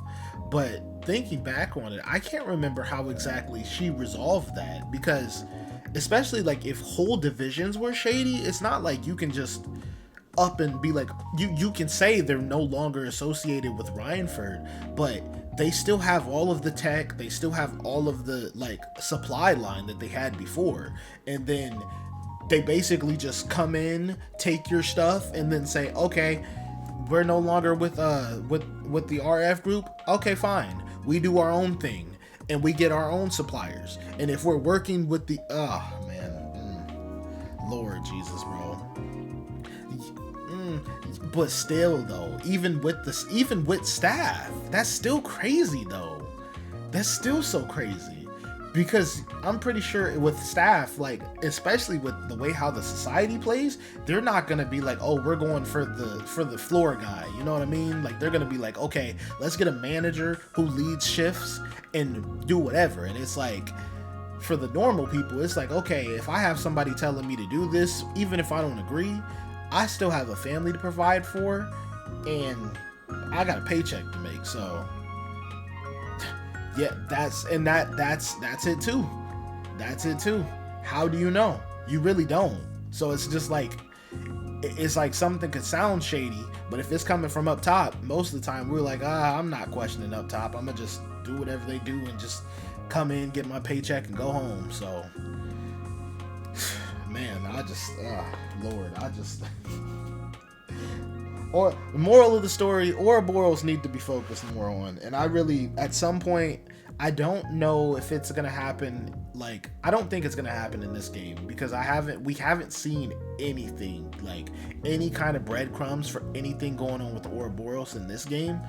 but thinking back on it, I can't remember how exactly she resolved that, because especially like if whole divisions were shady, it's not like you can just up and be like, you can say they're no longer associated with Rhineford, but they still have all of the tech, they still have all of the like supply line that they had before, and then they basically just come in, take your stuff, and then say, okay, we're no longer with the RF group. Okay, fine. We do our own thing, and we get our own suppliers. And if we're working with the Lord Jesus, bro. But still, though, even with staff, that's still crazy, though. That's still so crazy. Because I'm pretty sure with staff, like, especially with the way how the society plays, they're not gonna be like, oh, we're going for the floor guy, you know what I mean? Like, they're gonna be like, okay, let's get a manager who leads shifts and do whatever. And it's like, for the normal people, it's like, okay, if I have somebody telling me to do this, even if I don't agree, I still have a family to provide for, and I got a paycheck to make. So yeah, that's it too. That's it too. How do you know? You really don't. So it's just like, it's like something could sound shady, but if it's coming from up top, most of the time we're like, I'm not questioning up top. I'm gonna just do whatever they do and just come in, get my paycheck, and go home. So, man, or the moral of the story, Ouroboros need to be focused more on. And I really, at some point, I don't know if it's gonna happen. Like, I don't think it's gonna happen in this game, because we haven't seen anything, like any kind of breadcrumbs for anything going on with the Ouroboros in this game.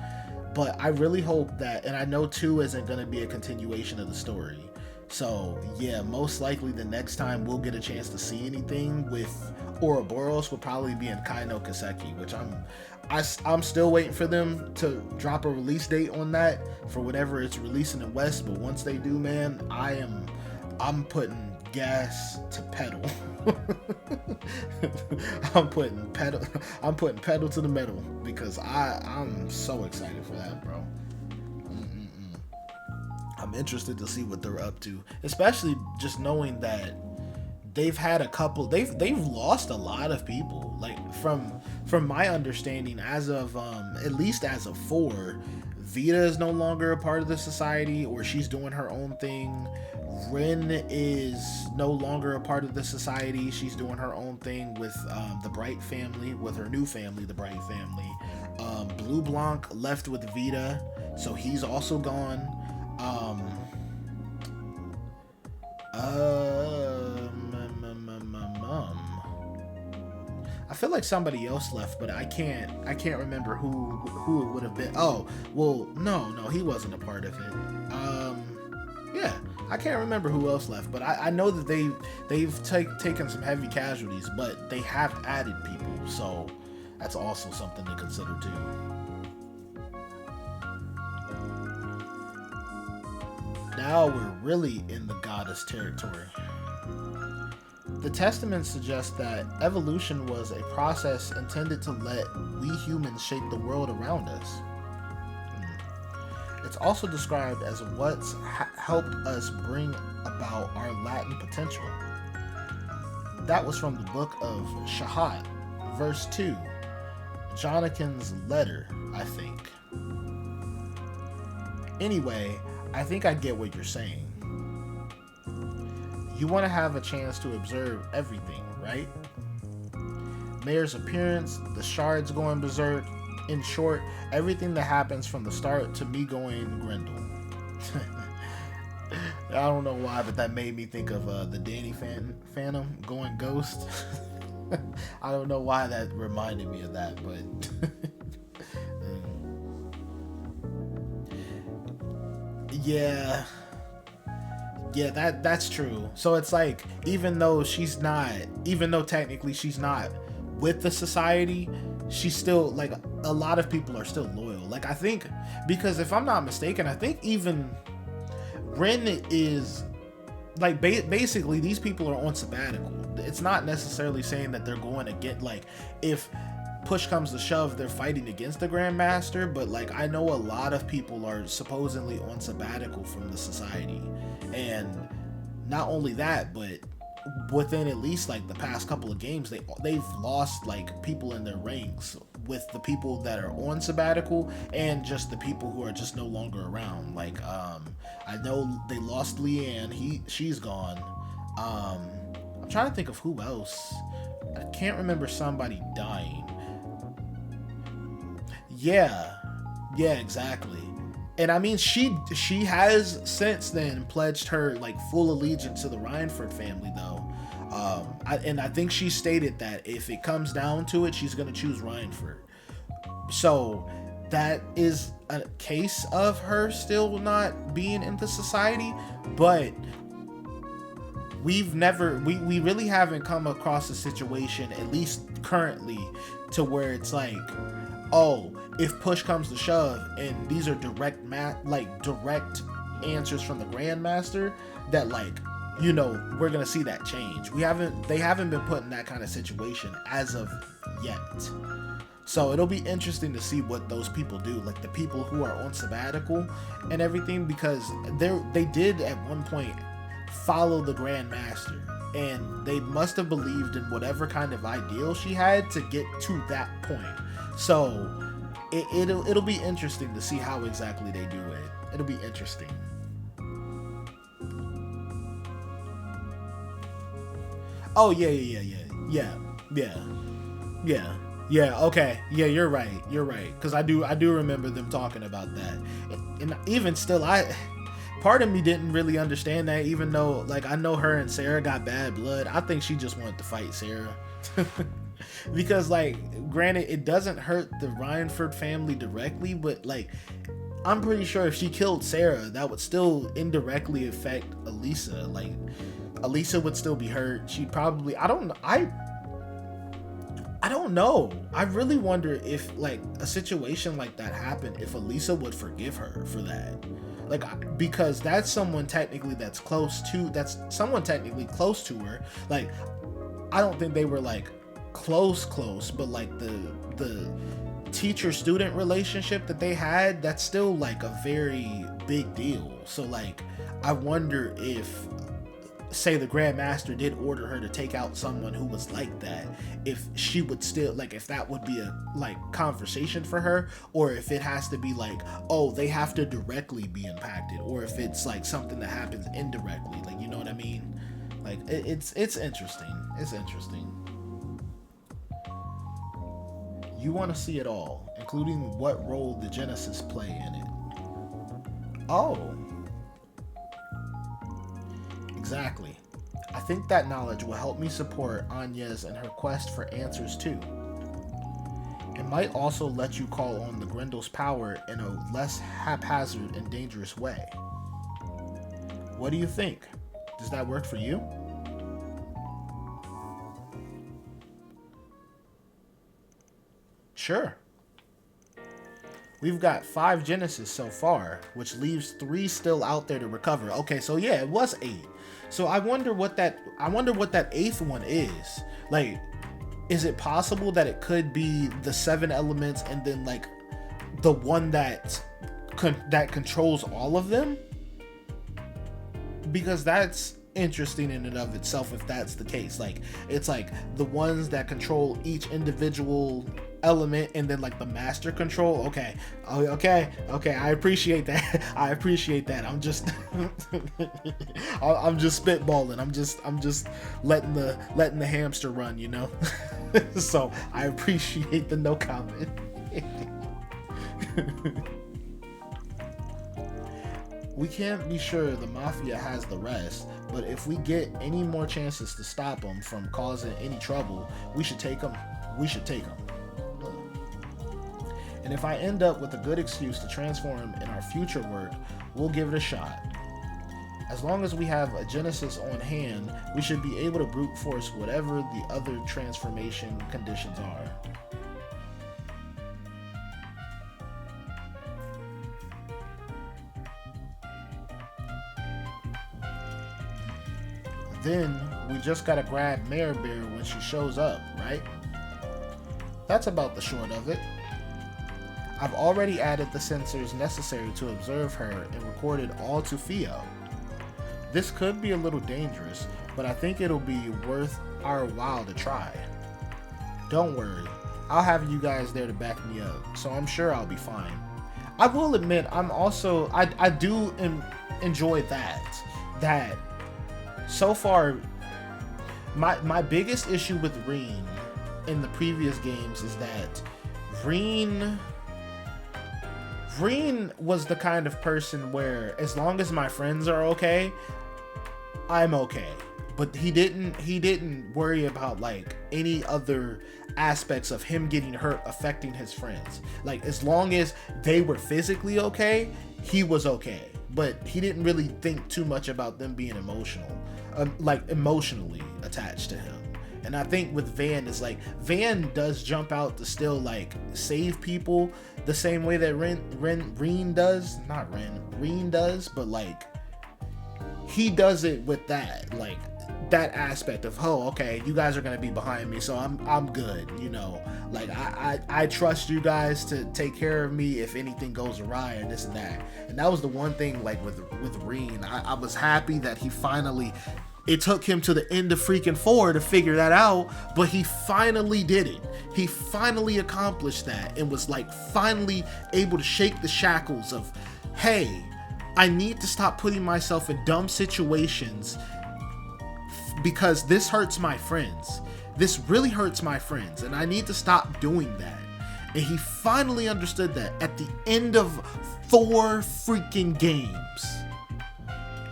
But I really hope that, and I know 2 isn't gonna be a continuation of the story. So yeah, most likely the next time we'll get a chance to see anything with Ouroboros will probably be in Kai no Kaseki, which I'm still waiting for them to drop a release date on that for whatever it's releasing in West. But once they do, man, I'm putting gas to pedal. I'm putting pedal to the metal, because I'm so excited for that, bro. I'm interested to see what they're up to, especially just knowing that they've had they've lost a lot of people. Like, from my understanding, as of at least as of 4, Vita is no longer a part of the society, or she's doing her own thing. Rin is no longer a part of the society. She's doing her own thing with the Bright family, with her new family, the Bright family. Blue Blanc left with Vita, so he's also gone. I feel like somebody else left, but I can't remember who it would have been. Oh, well, no, he wasn't a part of it. Yeah, I can't remember who else left, but I know that they've taken some heavy casualties, but they have added people, so that's also something to consider too. Now we're really in the goddess territory. The Testament suggests that evolution was a process intended to let we humans shape the world around us. It's also described as what's helped us bring about our latent potential. that was from the book of Shahat, verse 2. Jonathan's letter, I think. Anyway, I think I get what you're saying. You want to have a chance to observe everything, right? Mayor's appearance, the shards going berserk, in short, everything that happens from the start to me going Grendel. I don't know why, but that made me think of the Danny Phantom going ghost. I don't know why that reminded me of that, but yeah, that's true. So it's like, even though technically she's not with the society, she's still like, a lot of people are still loyal. Like, I think, because if I'm not mistaken, I think even Ren is like, basically these people are on sabbatical. It's not necessarily saying that they're going to get, like, if push comes to shove, they're fighting against the Grandmaster, but like, I know a lot of people are supposedly on sabbatical from the society. And not only that, but within at least like the past couple of games, they've lost like people in their ranks, with the people that are on sabbatical and just the people who are just no longer around. Like, I know they lost Leanne, she's gone. I'm trying to think of who else. I can't remember somebody dying. Yeah, exactly. And I mean, she has since then pledged her like full allegiance to the Rhineford family, though. I think she stated that if it comes down to it, she's gonna choose Rhineford. So that is a case of her still not being into society, but we really haven't come across a situation, at least currently, to where it's like, oh, if push comes to shove and these are direct answers from the Grandmaster, that like, you know, we're gonna see that change. They haven't been put in that kind of situation as of yet. So it'll be interesting to see what those people do, like the people who are on sabbatical and everything, because they did at one point follow the Grandmaster, and they must have believed in whatever kind of ideal she had to get to that point. So it'll be interesting to see how exactly they do it. It'll be interesting. Oh yeah. Okay, yeah, you're right. Because I do remember them talking about that, and even still, part of me didn't really understand that, even though like I know her and Sarah got bad blood. I think she just wanted to fight Sarah. Because like, granted, it doesn't hurt the Rhineford family directly, but like, I'm pretty sure if she killed Sarah, that would still indirectly affect Elisa. Like, Elisa would still be hurt. She'd probably, I don't know. I really wonder if like a situation like that happened, if Elisa would forgive her for that. Like, because that's someone technically close to her. Like, I don't think they were like close, but like the teacher-student relationship that they had, that's still like a very big deal. So like, I wonder if, say, the Grandmaster did order her to take out someone who was like that, if she would still, like, if that would be a like conversation for her, or if it has to be like, oh, they have to directly be impacted, or if it's like something that happens indirectly, like, you know what I mean? Like, it's interesting. It's interesting. You want to see it all, including what role the Genesis play in it. Oh. Exactly. I think that knowledge will help me support Agnes in her quest for answers too. It might also let you call on the Grendel's power in a less haphazard and dangerous way. What do you think? Does that work for you? Sure. We've got 5 Genesis so far, which leaves 3 still out there to recover. Okay, so yeah, it was 8. So I wonder what that 8th one is. Like, is it possible that it could be the 7 elements and then like the one that controls all of them? Because that's interesting in and of itself if that's the case. Like, it's like the ones that control each individual element and then like the master control. Okay, I appreciate that. I appreciate that. I'm just I'm just spitballing. I'm just letting the hamster run, you know. So I appreciate the no comment. We can't be sure the Mafia has the rest, but if we get any more chances to stop them from causing any trouble, we should take them. And if I end up with a good excuse to transform in our future work, we'll give it a shot. As long as we have a Genesis on hand, we should be able to brute force whatever the other transformation conditions are. Then we just gotta grab Mare Bear when she shows up, right? That's about the short of it. I've already added the sensors necessary to observe her and recorded all to Theo. This could be a little dangerous, but I think it'll be worth our while to try. Don't worry, I'll have you guys there to back me up, so I'm sure I'll be fine. I will admit, I do enjoy that so far, my biggest issue with Reen in the previous games is that Reen was the kind of person where as long as my friends are okay, I'm okay. But he didn't worry about like any other aspects of him getting hurt affecting his friends. Like as long as they were physically okay, he was okay. But he didn't really think too much about them being emotionally attached to him. And I think with Van, it's like Van does jump out to still like save people the same way that Reen does, but like he does it with that aspect of, oh, okay, you guys are gonna be behind me, so I'm good, you know, like I trust you guys to take care of me if anything goes awry and this and that. And that was the one thing like with Reen, I was happy that he finally, it took him to the end of freaking 4 to figure that out, but he finally did it. He finally accomplished that and was like finally able to shake the shackles of, hey, I need to stop putting myself in dumb situations because this hurts my friends. This really hurts my friends, and I need to stop doing that. And he finally understood that at the end of 4 freaking games.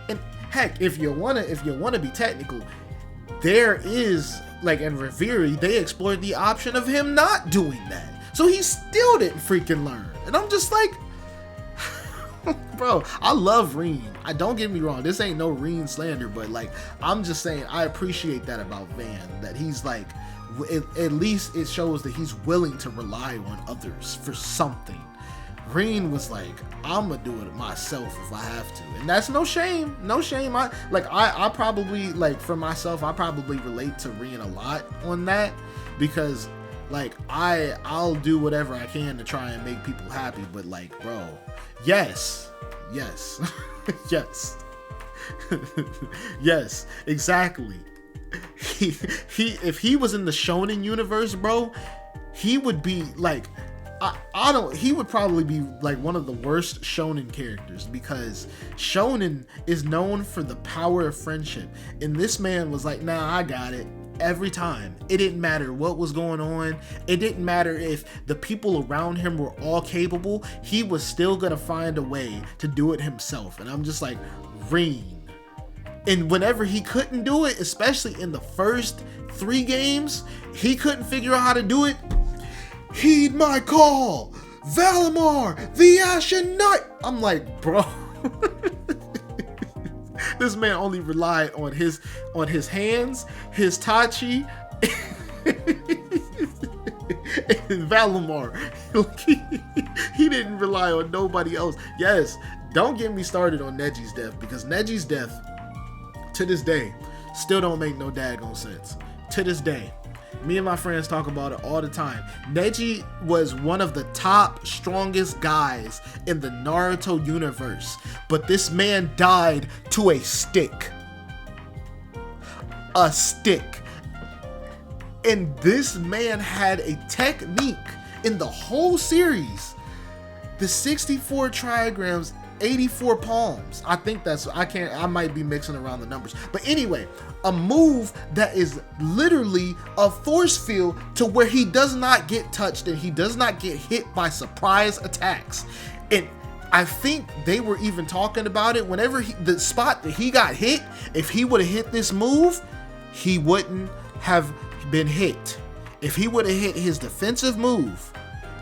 And heck, if you wanna be technical, there is like in Reviri, they explored the option of him not doing that. So he still didn't freaking learn. And I'm just like, bro, I love Reen. Don't get me wrong, this ain't no Reen slander, but like I'm just saying I appreciate that about Van, that he's like at least it shows that he's willing to rely on others for something. Reen was like, I'm gonna do it myself if I have to, and that's no shame. I probably, like, for myself, I probably relate to Reen a lot on that, because like I'll do whatever I can to try and make people happy, but like, bro, yes yes, exactly. He if he was in the shonen universe, bro, he would be like, he would probably be like one of the worst shonen characters, because shonen is known for the power of friendship, and this man was like, nah, I got it. Every time. It didn't matter what was going on. It didn't matter if the people around him were all capable. He was still gonna find a way to do it himself. And I'm just like, Reen. And whenever he couldn't do it, especially in the first 3 games, he couldn't figure out how to do it. Heed my call, Valimar, the Ashen Knight. I'm like, bro. This man only relied on his hands, his Tachi, and Valimar. He didn't rely on nobody else. Yes, don't get me started on Neji's death, because Neji's death, to this day, still don't make no daggone sense. To this day. Me and my friends talk about it all the time. Neji was one of the top strongest guys in the Naruto universe, but this man died to a stick. a stick. And this man had a technique in the whole series. The 64 trigrams, 84 palms. I think that's, I might be mixing around the numbers. But anyway, a move that is literally a force field to where he does not get touched and he does not get hit by surprise attacks. And I think they were even talking about it whenever the spot that he got hit, if he would have hit this move, he wouldn't have been hit. If he would have hit his defensive move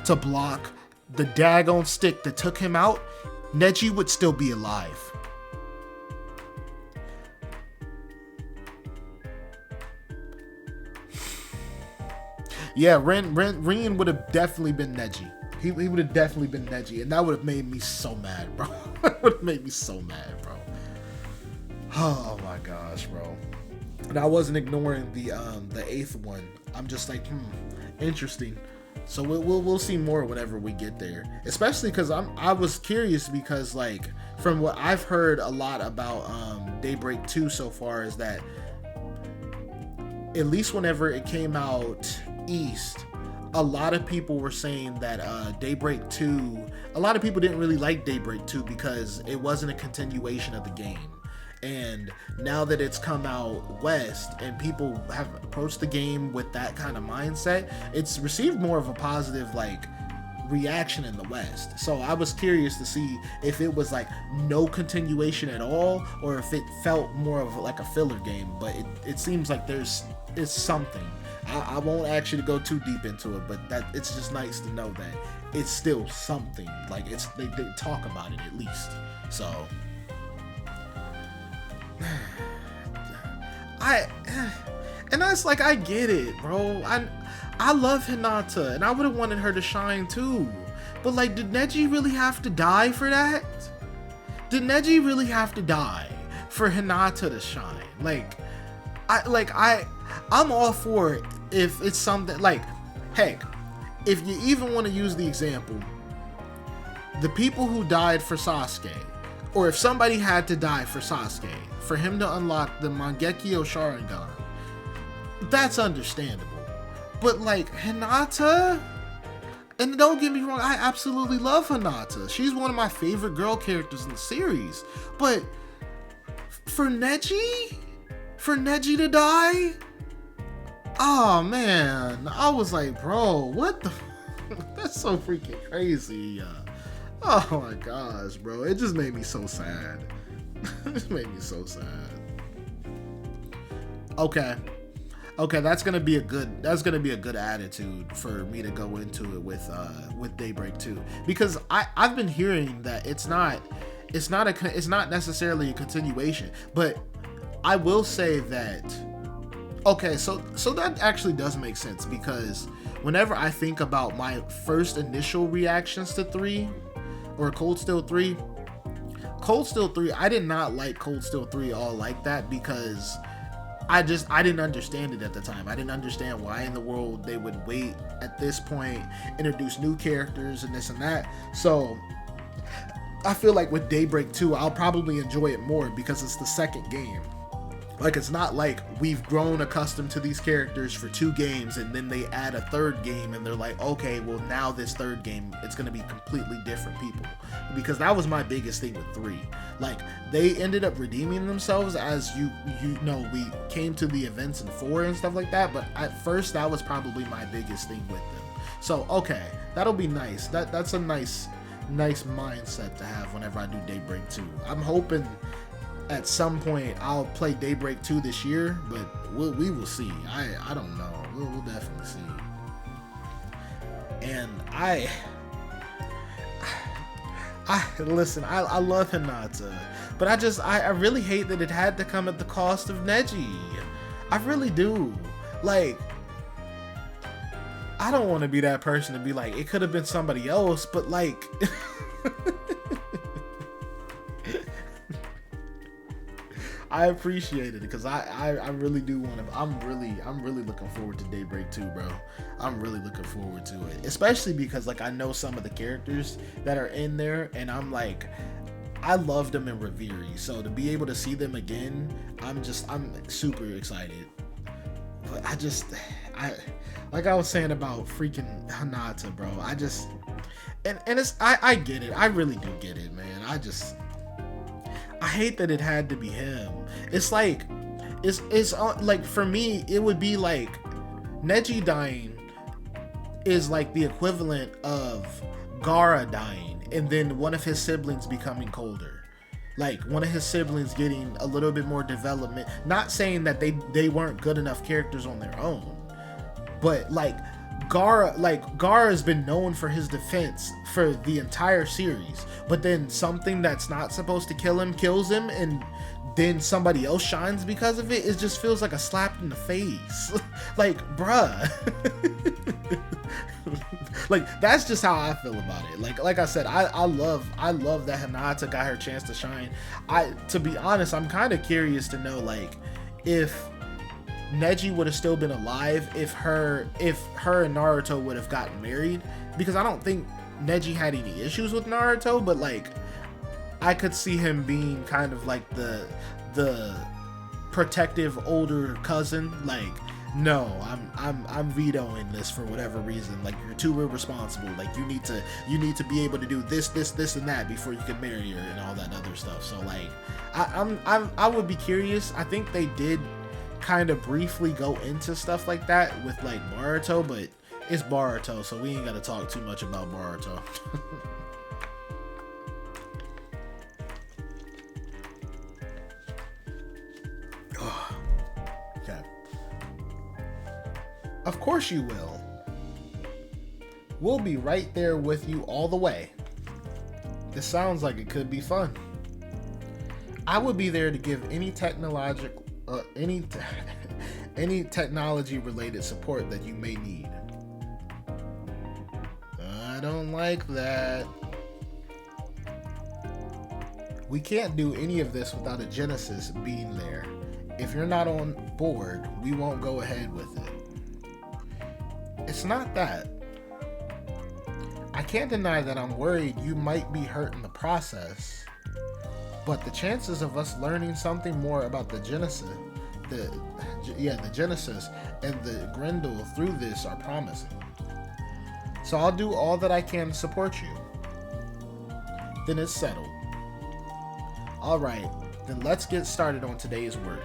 to block the daggone stick that took him out, Neji would still be alive. Yeah, Rin would have definitely been Neji. He would have definitely been Neji, and that would have made me so mad, bro. That would have made me so mad, bro. Oh my gosh, bro. And I wasn't ignoring the 8th one. I'm just like, interesting. So we'll see more whenever we get there. Especially because I was curious because, like, from what I've heard a lot about Daybreak 2 so far is that at least whenever it came out east, a lot of people were saying that Daybreak 2, a lot of people didn't really like Daybreak 2 because it wasn't a continuation of the game. And now that it's come out west and people have approached the game with that kind of mindset, it's received more of a positive like reaction in the west. So I was curious to see if it was like no continuation at all or if it felt more of like a filler game. But it seems like it's something. I won't actually go too deep into it, but that it's just nice to know that it's still something. Like they talk about it at least. So and that's like, I get it, bro. I love Hinata and I would have wanted her to shine too, but like, did Neji really have to die for that? Did Neji really have to die for Hinata to shine? I'm all for it if it's something like, heck, if you even want to use the example, the people who died for Sasuke, or if somebody had to die for Sasuke, for him to unlock the Mangekyo Sharingan, that's understandable. But like Hinata, and don't get me wrong, I absolutely love Hinata. She's one of my favorite girl characters in the series. But for Neji to die? Oh man, I was like, bro, what the? That's so freaking crazy. Oh my gosh, bro, it just made me so sad. It just made me so sad. Okay, that's gonna be a good attitude for me to go into it with Daybreak 2, because I've been hearing that it's not necessarily a continuation, but I will say that, okay, so that actually does make sense, because whenever I think about my first initial reactions to 3 or Cold Steel 3, I did not like Cold Steel 3 all like that, because I didn't understand it at the time. I didn't understand why in the world they would wait at this point, introduce new characters and this and that. So I feel like with Daybreak 2, I'll probably enjoy it more because it's the second game. Like, it's not like we've grown accustomed to these characters for 2 games and then they add a 3rd game and they're like, okay, well now this 3rd game, it's going to be completely different people. Because that was my biggest thing with 3. Like, they ended up redeeming themselves as you know, we came to the events in 4 and stuff like that, but at first that was probably my biggest thing with them. So, okay, that'll be nice. That's a nice mindset to have whenever I do Daybreak 2. I'm hoping at some point I'll play Daybreak 2 this year, but we will see. I don't know. We'll definitely see. And I listen, I love Hinata, but I really hate that it had to come at the cost of Neji. I really do. Like, I don't want to be that person to be like, it could have been somebody else, but like I appreciate it, because I really do want to. I'm really looking forward to Daybreak 2, bro. I'm really looking forward to it, especially because like I know some of the characters that are in there, and I'm like, I loved them in Reviri, so to be able to see them again, I'm super excited. But I like I was saying about freaking Hinata, bro. And it's I get it. I really do get it, man. I hate that it had to be him. It's like it's like for me, it would be like Neji dying is like the equivalent of Gaara dying and then one of his siblings becoming colder. Like one of his siblings getting a little bit more development. Not saying that they weren't good enough characters on their own, but like Gaara has been known for his defense for the entire series, but then something that's not supposed to kill him kills him, and then somebody else shines because of it. It just feels like a slap in the face. Like, bruh. Like, that's just how I feel about it. Like I said, I love that Hinata got her chance to shine. To be honest, I'm kind of curious to know, like, if Neji would have still been alive if her and Naruto would have gotten married, because I don't think Neji had any issues with Naruto, but like I could see him being kind of like the protective older cousin. Like, no, I'm vetoing this for whatever reason. Like, you're too irresponsible. Like, you need to be able to do this and that before you can marry her and all that other stuff. So like, I would be curious. I think they did kind of briefly go into stuff like that with like Boruto, but it's Boruto, so we ain't gotta talk too much about Boruto. Okay. Of course you will. We'll be right there with you all the way. This sounds like it could be fun. I would be there to give any any technology related support that you may need. I don't like that. We can't do any of this without a Genesis being there. If you're not on board, we won't go ahead with it. It's not that. I can't deny that I'm worried you might be hurt in the process, but the chances of us learning something more about the Genesis, the Genesis and the Grendel through this are promising. So I'll do all that I can to support you. Then it's settled. Alright, then let's get started on today's work.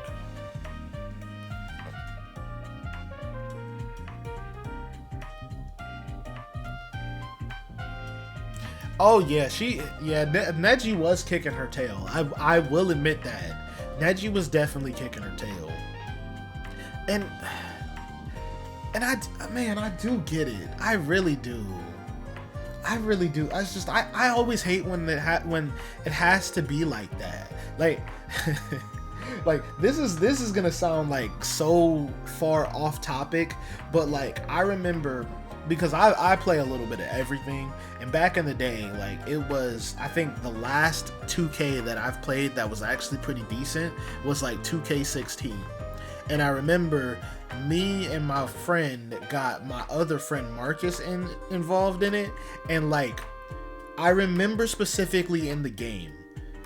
Oh yeah, Neji was kicking her tail. I will admit that. Neji was definitely kicking her tail. And I do get it. I really do. I always hate when it has to be like that. Like like this is gonna sound like so far off topic, but like I remember, because I play a little bit of everything, and back in the day, like it was, I think the last 2K that I've played that was actually pretty decent was like 2K16. And I remember me and my friend got my other friend Marcus involved in it, and like I remember specifically in the game,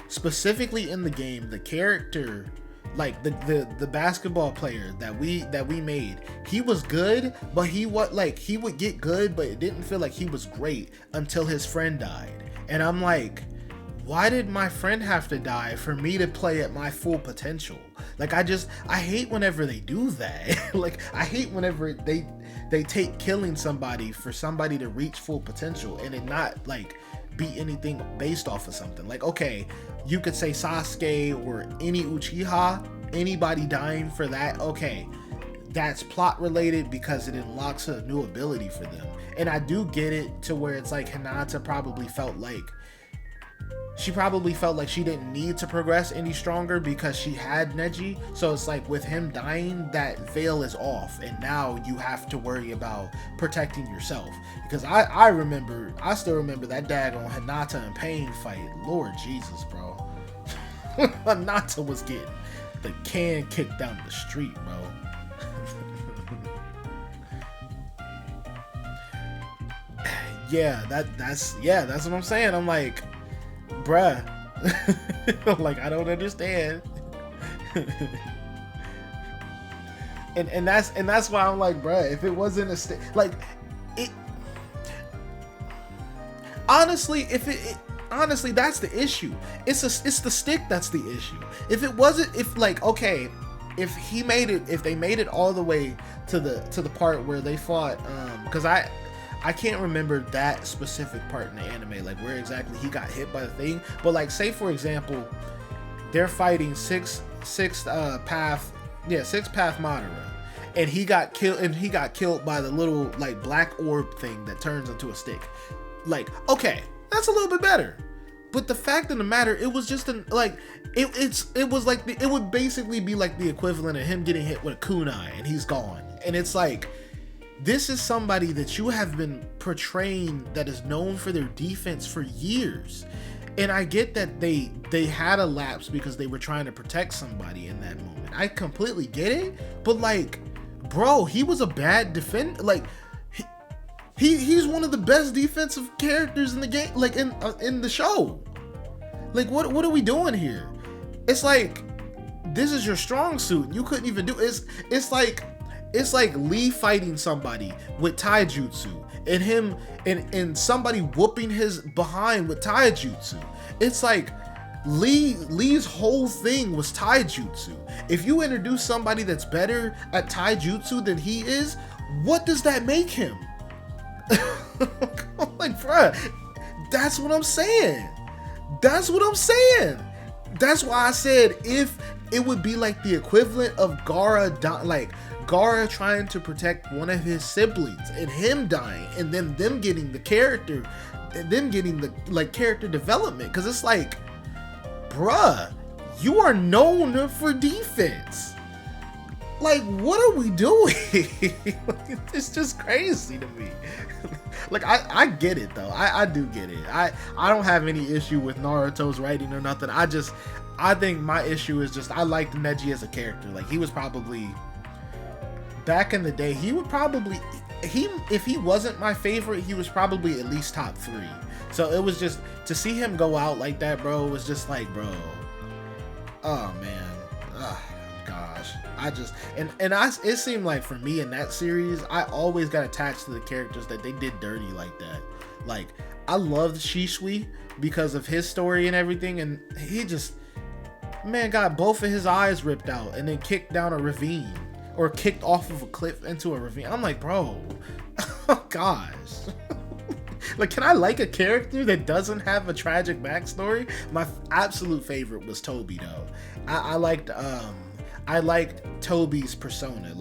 the character, like the basketball player that we made, he was good, but he would get good, but it didn't feel like he was great until his friend died. And I'm like, why did my friend have to die for me to play at my full potential? Like, I hate whenever they do that. Like, I hate whenever they take killing somebody for somebody to reach full potential and it not like be anything based off of something. Like, okay, you could say Sasuke or any Uchiha, anybody dying for that, okay, that's plot related because it unlocks a new ability for them. And I do get it to where it's like Hinata probably felt like she didn't need to progress any stronger because she had Neji. So it's like with him dying, that veil is off, and now you have to worry about protecting yourself. Because I still remember that daggone Hinata and Pain fight. Lord Jesus, bro. Hinata was getting the can kicked down the street, bro. that's what I'm saying. I'm like, bruh, Like, I don't understand. and that's why I'm like, bruh, if it wasn't a stick, like, it honestly, honestly, that's the issue. It's the stick that's the issue. If it wasn't, if like, okay, if they made it all the way to the part where they fought, because I can't remember that specific part in the anime, like where exactly he got hit by the thing, but like, say for example, they're fighting sixth path Madara, and he got killed by the little like black orb thing that turns into a stick. Like, okay, that's a little bit better. But the fact of the matter, it was just it would basically be like the equivalent of him getting hit with a kunai and he's gone. And it's like, this is somebody that you have been portraying that is known for their defense for years. And I get that they had a lapse because they were trying to protect somebody in that moment. I completely get it. But like, bro, he was a bad defender. Like, he's one of the best defensive characters in the game, like in the show. Like, what are we doing here? It's like, this is your strong suit. You couldn't even do it. It's like Lee fighting somebody with taijutsu and him and somebody whooping his behind with taijutsu. It's like Lee's whole thing was taijutsu. If you introduce somebody that's better at taijutsu than he is, what does that make him? Like, bruh, that's what I'm saying. That's why I said, if it would be like the equivalent of Gaara trying to protect one of his siblings and him dying, and then them getting the character, and them getting the like character development, because it's like, bruh, you are known for defense. Like, what are we doing? It's just crazy to me. Like, I get it though. I do get it. I don't have any issue with Naruto's writing or nothing. I think my issue is just, I liked Neji as a character. Like, he was probably, back in the day, if he wasn't my favorite, he was probably at least top 3. So it was just, to see him go out like that, bro, was just like, bro, oh man, gosh. It seemed like for me in that series, I always got attached to the characters that they did dirty like that. Like, I loved Shisui because of his story and everything, and he just, man, got both of his eyes ripped out and then kicked down a ravine, or kicked off of a cliff into a ravine. I'm like, bro, oh gosh. Like, can I like a character that doesn't have a tragic backstory? My absolute favorite was Toby though. I liked Toby's persona. I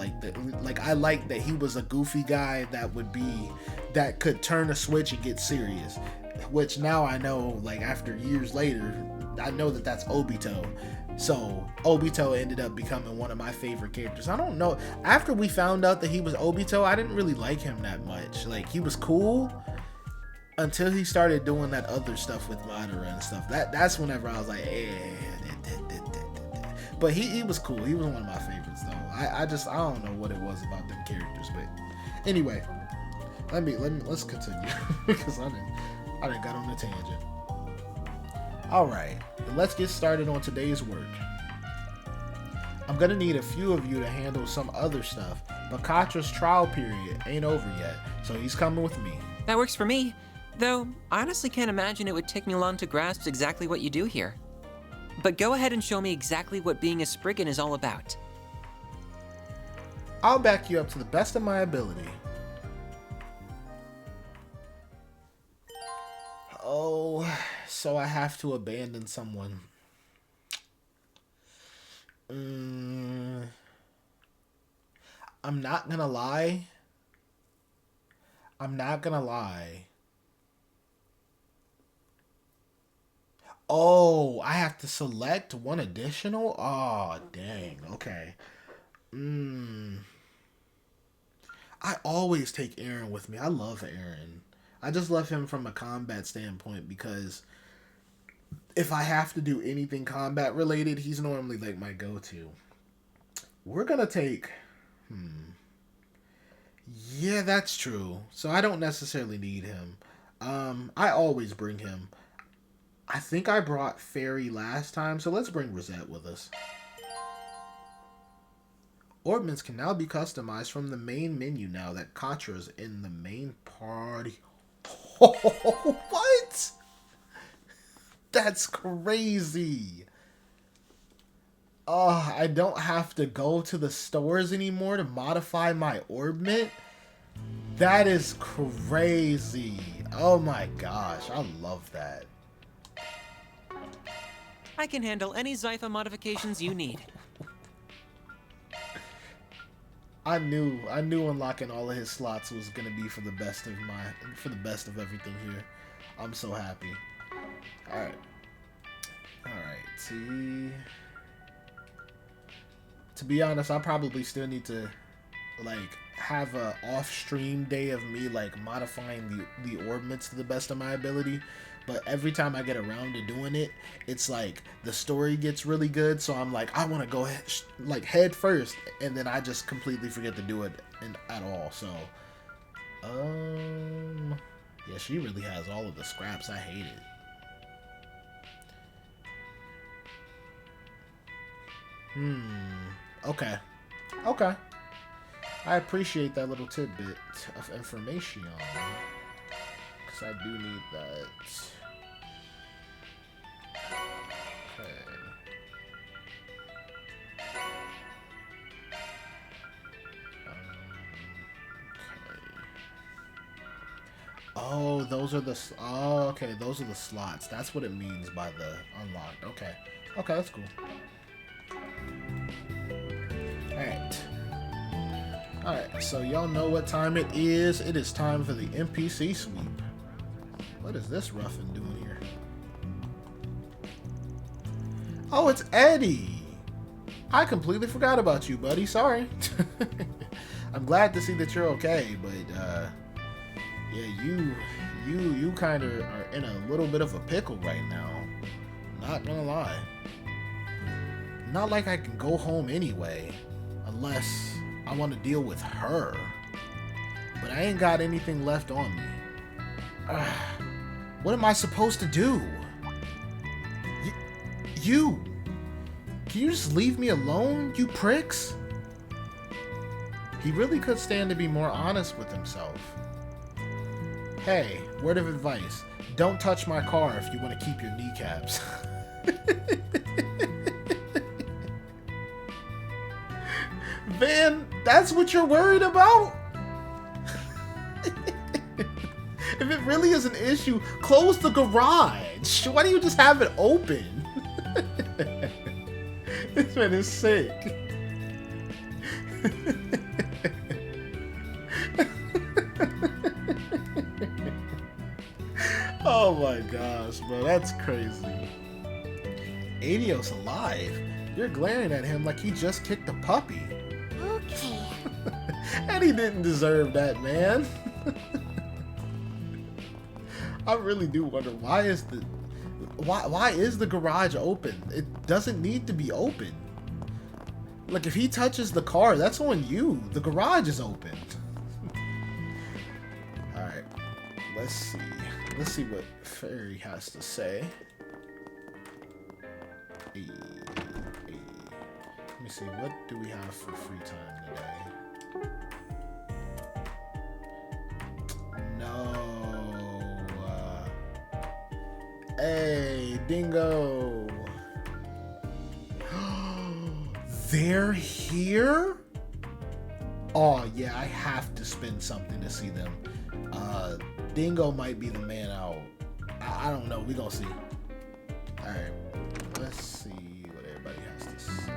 liked that he was a goofy guy that could turn a switch and get serious. Which now I know, like, after years later, I know that that's Obito. So Obito ended up becoming one of my favorite characters. I don't know, after we found out that he was Obito, I didn't really like him that much. Like, he was cool until he started doing that other stuff with Madara and stuff. That's whenever I was like, but he was cool. He was one of my favorites though. I don't know what it was about them characters, but anyway, let's continue because I done got on a tangent. All right, let's get started on today's work. I'm gonna need a few of you to handle some other stuff, but Katra's trial period ain't over yet, so he's coming with me. That works for me, though I honestly can't imagine it would take me long to grasp exactly what you do here. But go ahead and show me exactly what being a Spriggan is all about. I'll back you up to the best of my ability. Oh, so I have to abandon someone. I'm not gonna lie. Oh, I have to select one additional? Oh, dang. Okay. I always take Eren with me. I love Eren. I just love him from a combat standpoint because if I have to do anything combat related, he's normally like my go-to. We're gonna take... Yeah, that's true. So I don't necessarily need him. I always bring him. I think I brought Fairy last time, so let's bring Rosette with us. Orbments can now be customized from the main menu now that Katra's in the main party. What? That's crazy. Oh, I don't have to go to the stores anymore to modify my Orbment? That is crazy. Oh my gosh, I love that. I can handle any Zypha modifications you need. I knew unlocking all of his slots was gonna be for the best of everything here. I'm so happy. Alright. See. To be honest, I probably still need to like have a off-stream day of me like modifying the orbments to the best of my ability. But every time I get around to doing it, it's like the story gets really good, so I'm like, I want to go head first, and then I just completely forget to do it at all. So, yeah, she really has all of the scraps. I hate it. Okay. I appreciate that little tidbit of information, because I do need that. Okay. Oh, those are the... Oh, okay, those are the slots. That's what it means by the unlocked. Okay. Okay, that's cool. Alright, so y'all know what time it is. It is time for the NPC Sweep. What is this Ruffin doing here? Oh, it's Eddie! I completely forgot about you, buddy. Sorry. I'm glad to see that you're okay, but, yeah, you kind of are in a little bit of a pickle right now. Not gonna lie. Not like I can go home anyway, unless I want to deal with her. But I ain't got anything left on me. What am I supposed to do? You! Can you just leave me alone, you pricks? He really could stand to be more honest with himself. Hey, word of advice. Don't touch my car if you want to keep your kneecaps. Van, that's what you're worried about? If it really is an issue, close the garage. Why do you just have it open? This man is sick. Oh my gosh, bro, that's crazy. Adios alive? You're glaring at him like he just kicked a puppy. Okay. And he didn't deserve that, man. I really do wonder why is the garage open? It doesn't need to be open. Like if he touches the car, that's on you. The garage is open. All right, let's see. Let's see what Fairy has to say. Let me see, what do we have for free time today? No. Hey, Dingo. They're here? Oh, yeah, I have to spend something to see them. Dingo might be the man out. I don't know. We're going to see. All right. Let's see what everybody has to say.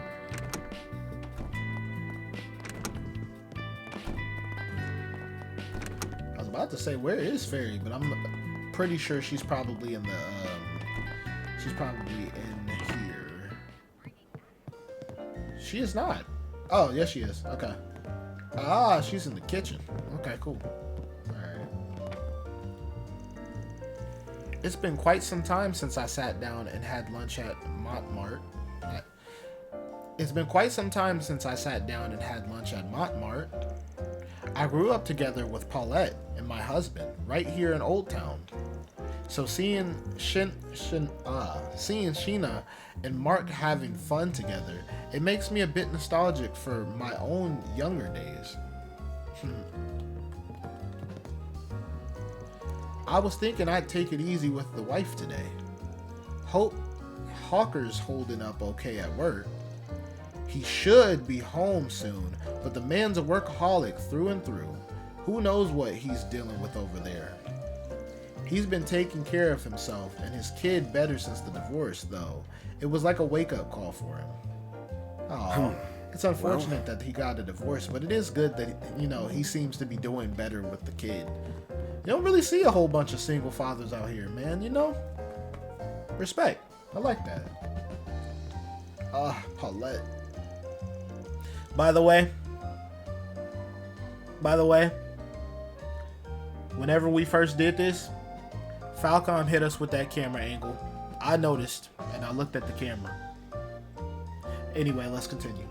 I was about to say, where is Fairy? But I'm pretty sure she's probably in the, she's probably in here. She is not. Oh, yes, she is. Okay. Ah, she's in the kitchen. Okay, cool. It's been quite some time since I sat down and had lunch at Montmartre. It's been quite some time since I sat down and had lunch at Montmartre. I grew up together with Paulette and my husband right here in Old Town. So seeing Sheena and Mark having fun together, it makes me a bit nostalgic for my own younger days. I was thinking I'd take it easy with the wife today. Hope Hawker's holding up okay at work. He should be home soon, but the man's a workaholic through and through. Who knows what he's dealing with over there. He's been taking care of himself and his kid better since the divorce, though. It was like a wake-up call for him. Oh, it's unfortunate that he got a divorce, but it is good that, you know, he seems to be doing better with the kid. You don't really see a whole bunch of single fathers out here, man, you know? Respect. I like that. Paulette. By the way, whenever we first did this, Falcon hit us with that camera angle. I noticed, and I looked at the camera. Anyway, let's continue.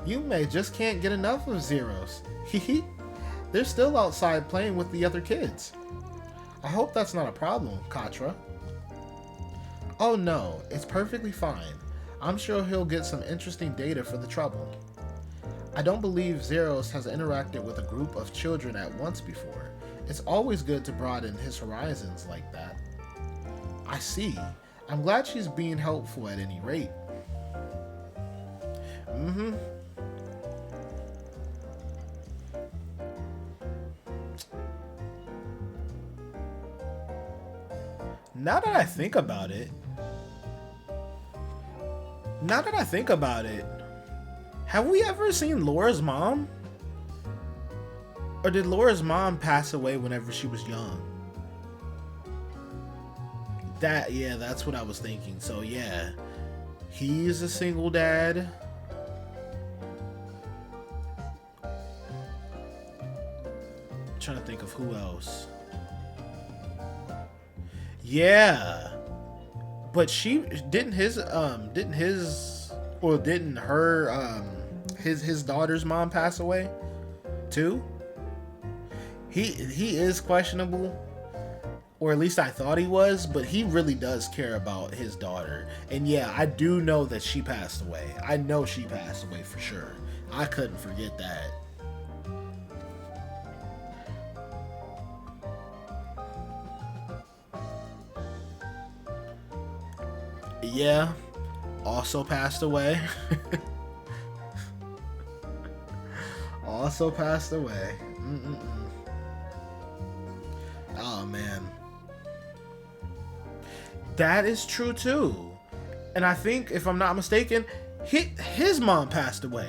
Yume just can't get enough of Zeros. Hehe. They're still outside playing with the other kids. I hope that's not a problem, Katra. Oh no, it's perfectly fine. I'm sure he'll get some interesting data for the trouble. I don't believe Zeros has interacted with a group of children at once before. It's always good to broaden his horizons like that. I see. I'm glad she's being helpful at any rate. Now that I think about it, have we ever seen Laura's mom? Or did Laura's mom pass away whenever she was young? That's what I was thinking. So yeah, he's a single dad. I'm trying to think of who else. Yeah, but she didn't his daughter's mom pass away too. He is questionable, or at least I thought he was, but he really does care about his daughter. And yeah, I do know that she passed away. I know she passed away for sure. I couldn't forget that. Yeah, also passed away. Also passed away. Oh man, that is true too. And I think, if I'm not mistaken, his mom passed away.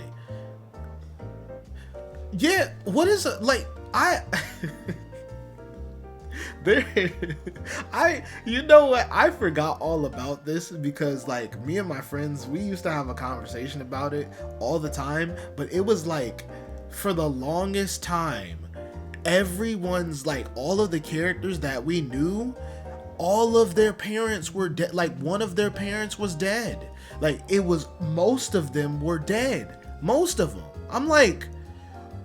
Yeah, what is it like? You know what? I forgot all about this because, like, me and my friends, we used to have a conversation about it all the time. But it was like, for the longest time, everyone's like, all of the characters that we knew, all of their parents were dead. Like, one of their parents was dead. Like, it was, most of them were dead. Most of them. I'm like,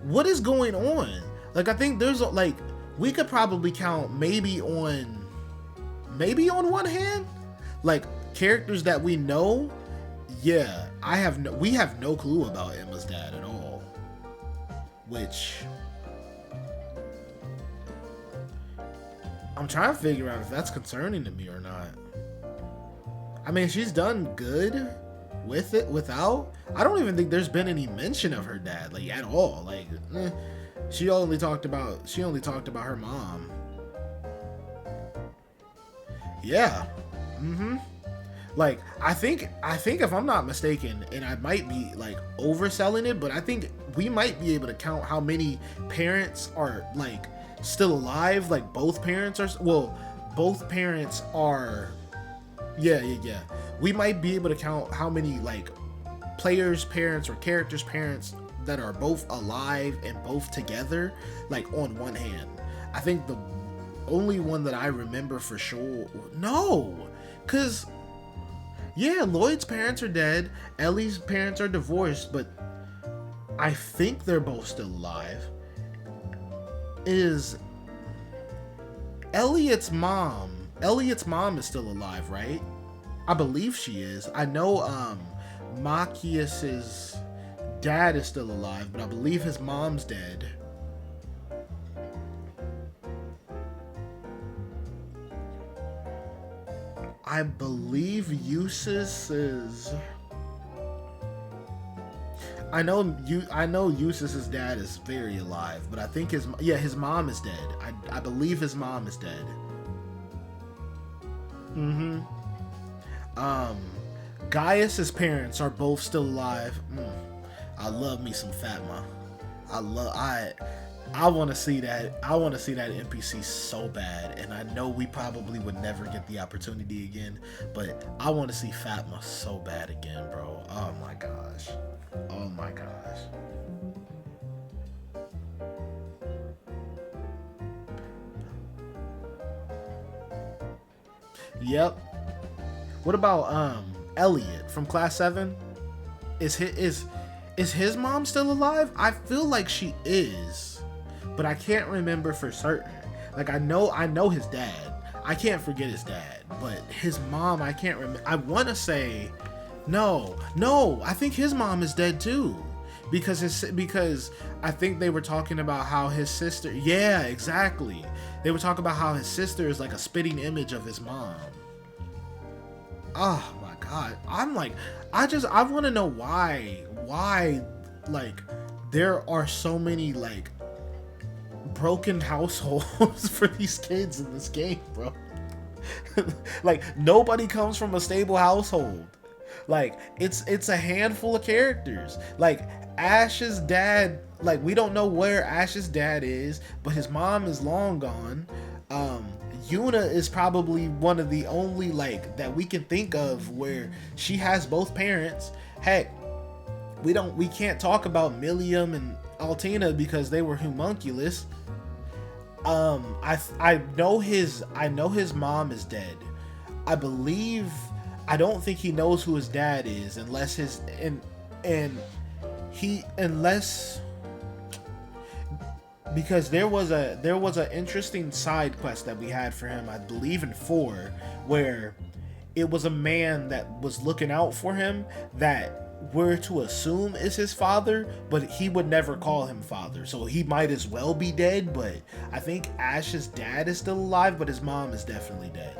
what is going on? Like, I think there's like, we could probably count maybe on one hand, like, characters that we know. Yeah, we have no clue about Emma's dad at all, which I'm trying to figure out if that's concerning to me or not. I mean, she's done good with it without. I don't even think there's been any mention of her dad, like, at all. Like, she only talked about her mom. Yeah. Like, I think if I'm not mistaken, and I might be like overselling it, but I think we might be able to count how many parents are like still alive. Like, both parents are, yeah. We might be able to count how many like players' parents or characters' parents that are both alive and both together, like, on one hand. I think the only one that I remember for sure, no, because yeah, Lloyd's parents are dead, Ellie's parents are divorced, but I think they're both still alive. is Elliot's mom. Elliot's mom is still alive, right? I believe she is. I know Machias's dad is still alive, but I believe his mom's dead. I believe Eustace is. I know Eustace's dad is very alive, but I think his mom is dead. I believe his mom is dead. Gaius's parents are both still alive. I love me some Fatma. I want to see that. I want to see that NPC so bad, and I know we probably would never get the opportunity again, but I want to see Fatma so bad again, bro. Oh my gosh. Oh my gosh. Yep. What about Elliot from Class 7? Is his mom still alive? I feel like she is, but I can't remember for certain. Like I know his dad. I can't forget his dad, but his mom I can't remember. I want to say no. I think his mom is dead too, because I think they were talking about how his sister. Yeah, exactly. They were talking about how his sister is like a spitting image of his mom. Oh my god. I'm like, I want to know why like there are so many like broken households for these kids in this game, bro. Like nobody comes from a stable household. Like it's a handful of characters. Like Ash's dad, like we don't know where Ash's dad is, but his mom is long gone. Yuna is probably one of the only like that we can think of where she has both parents. Heck, we can't talk about Millium and Altina because they were homunculus. I know his mom is dead. I don't think he knows who his dad is unless because there was an interesting side quest that we had for him, I believe in 4, where it was a man that was looking out for him that we're to assume is his father, but he would never call him father, so he might as well be dead. But I think Ash's dad is still alive, but his mom is definitely dead.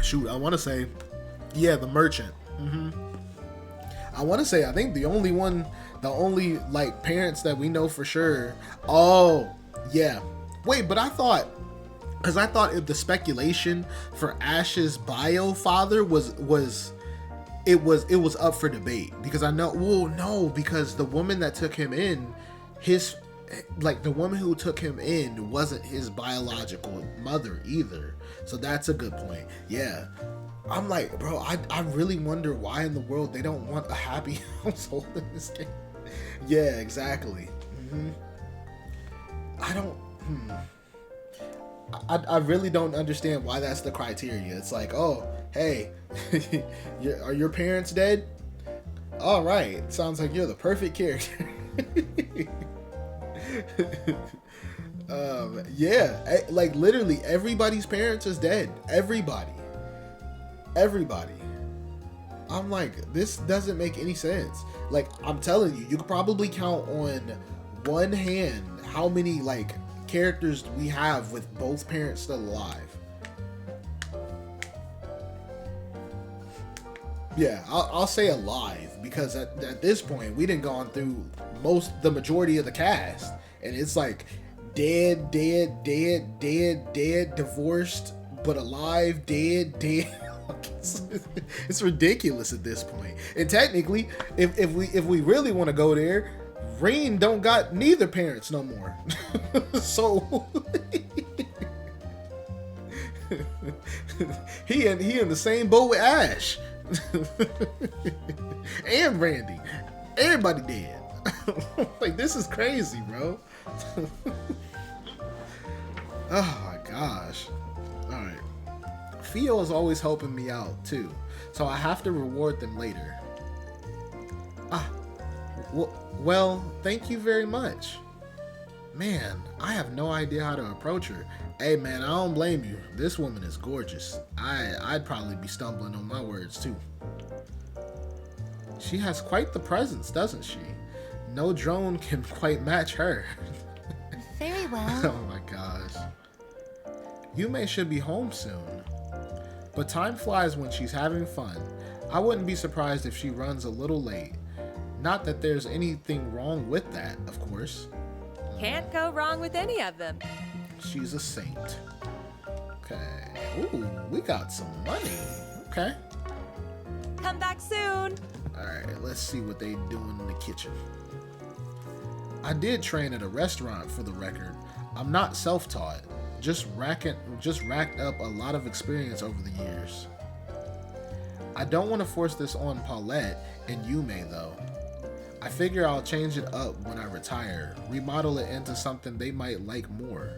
Shoot, I want to say, yeah, the merchant. I want to say, I think the only like parents that we know for sure. Oh, yeah. Wait, but I thought if the speculation for Ash's bio father was up for debate, because I know, well, no, because the woman that took him in, the woman who took him in wasn't his biological mother either. So that's a good point. Yeah. I'm like, bro, I really wonder why in the world they don't want a happy household in this game. Yeah, exactly. I really don't understand why that's the criteria. It's like, oh, hey, are your parents dead? All right, sounds like you're the perfect character. Yeah, like literally everybody's parents is dead. Everybody. I'm like, this doesn't make any sense. Like, I'm telling you, you could probably count on one hand how many like characters we have with both parents still alive. Yeah, I'll say alive, because at this point we done gone through the majority of the cast, and it's like dead, divorced, but alive, dead. It's ridiculous at this point. And technically, if we really want to go there, Reen don't got neither parents no more. So he in the same boat with Ash. And Randy. Everybody dead. Like, this is crazy, bro. Oh my gosh. Alright. Theo is always helping me out too, so I have to reward them later. Well, thank you very much. Man, I have no idea how to approach her. Hey man, I don't blame you. This woman is gorgeous. I'd probably be stumbling on my words too. She has quite the presence, doesn't she? No drone can quite match her. Very well. Oh my gosh. Yume should be home soon. But time flies when she's having fun. I wouldn't be surprised if she runs a little late. Not that there's anything wrong with that, of course. Can't go wrong with any of them. She's a saint. Okay. Ooh, we got some money. Okay. Come back soon. Alright, let's see what they doing in the kitchen. I did train at a restaurant for the record. I'm not self-taught. Just racked up a lot of experience over the years. I don't want to force this on Paulette and Yume though. I figure I'll change it up when I retire, remodel it into something they might like more.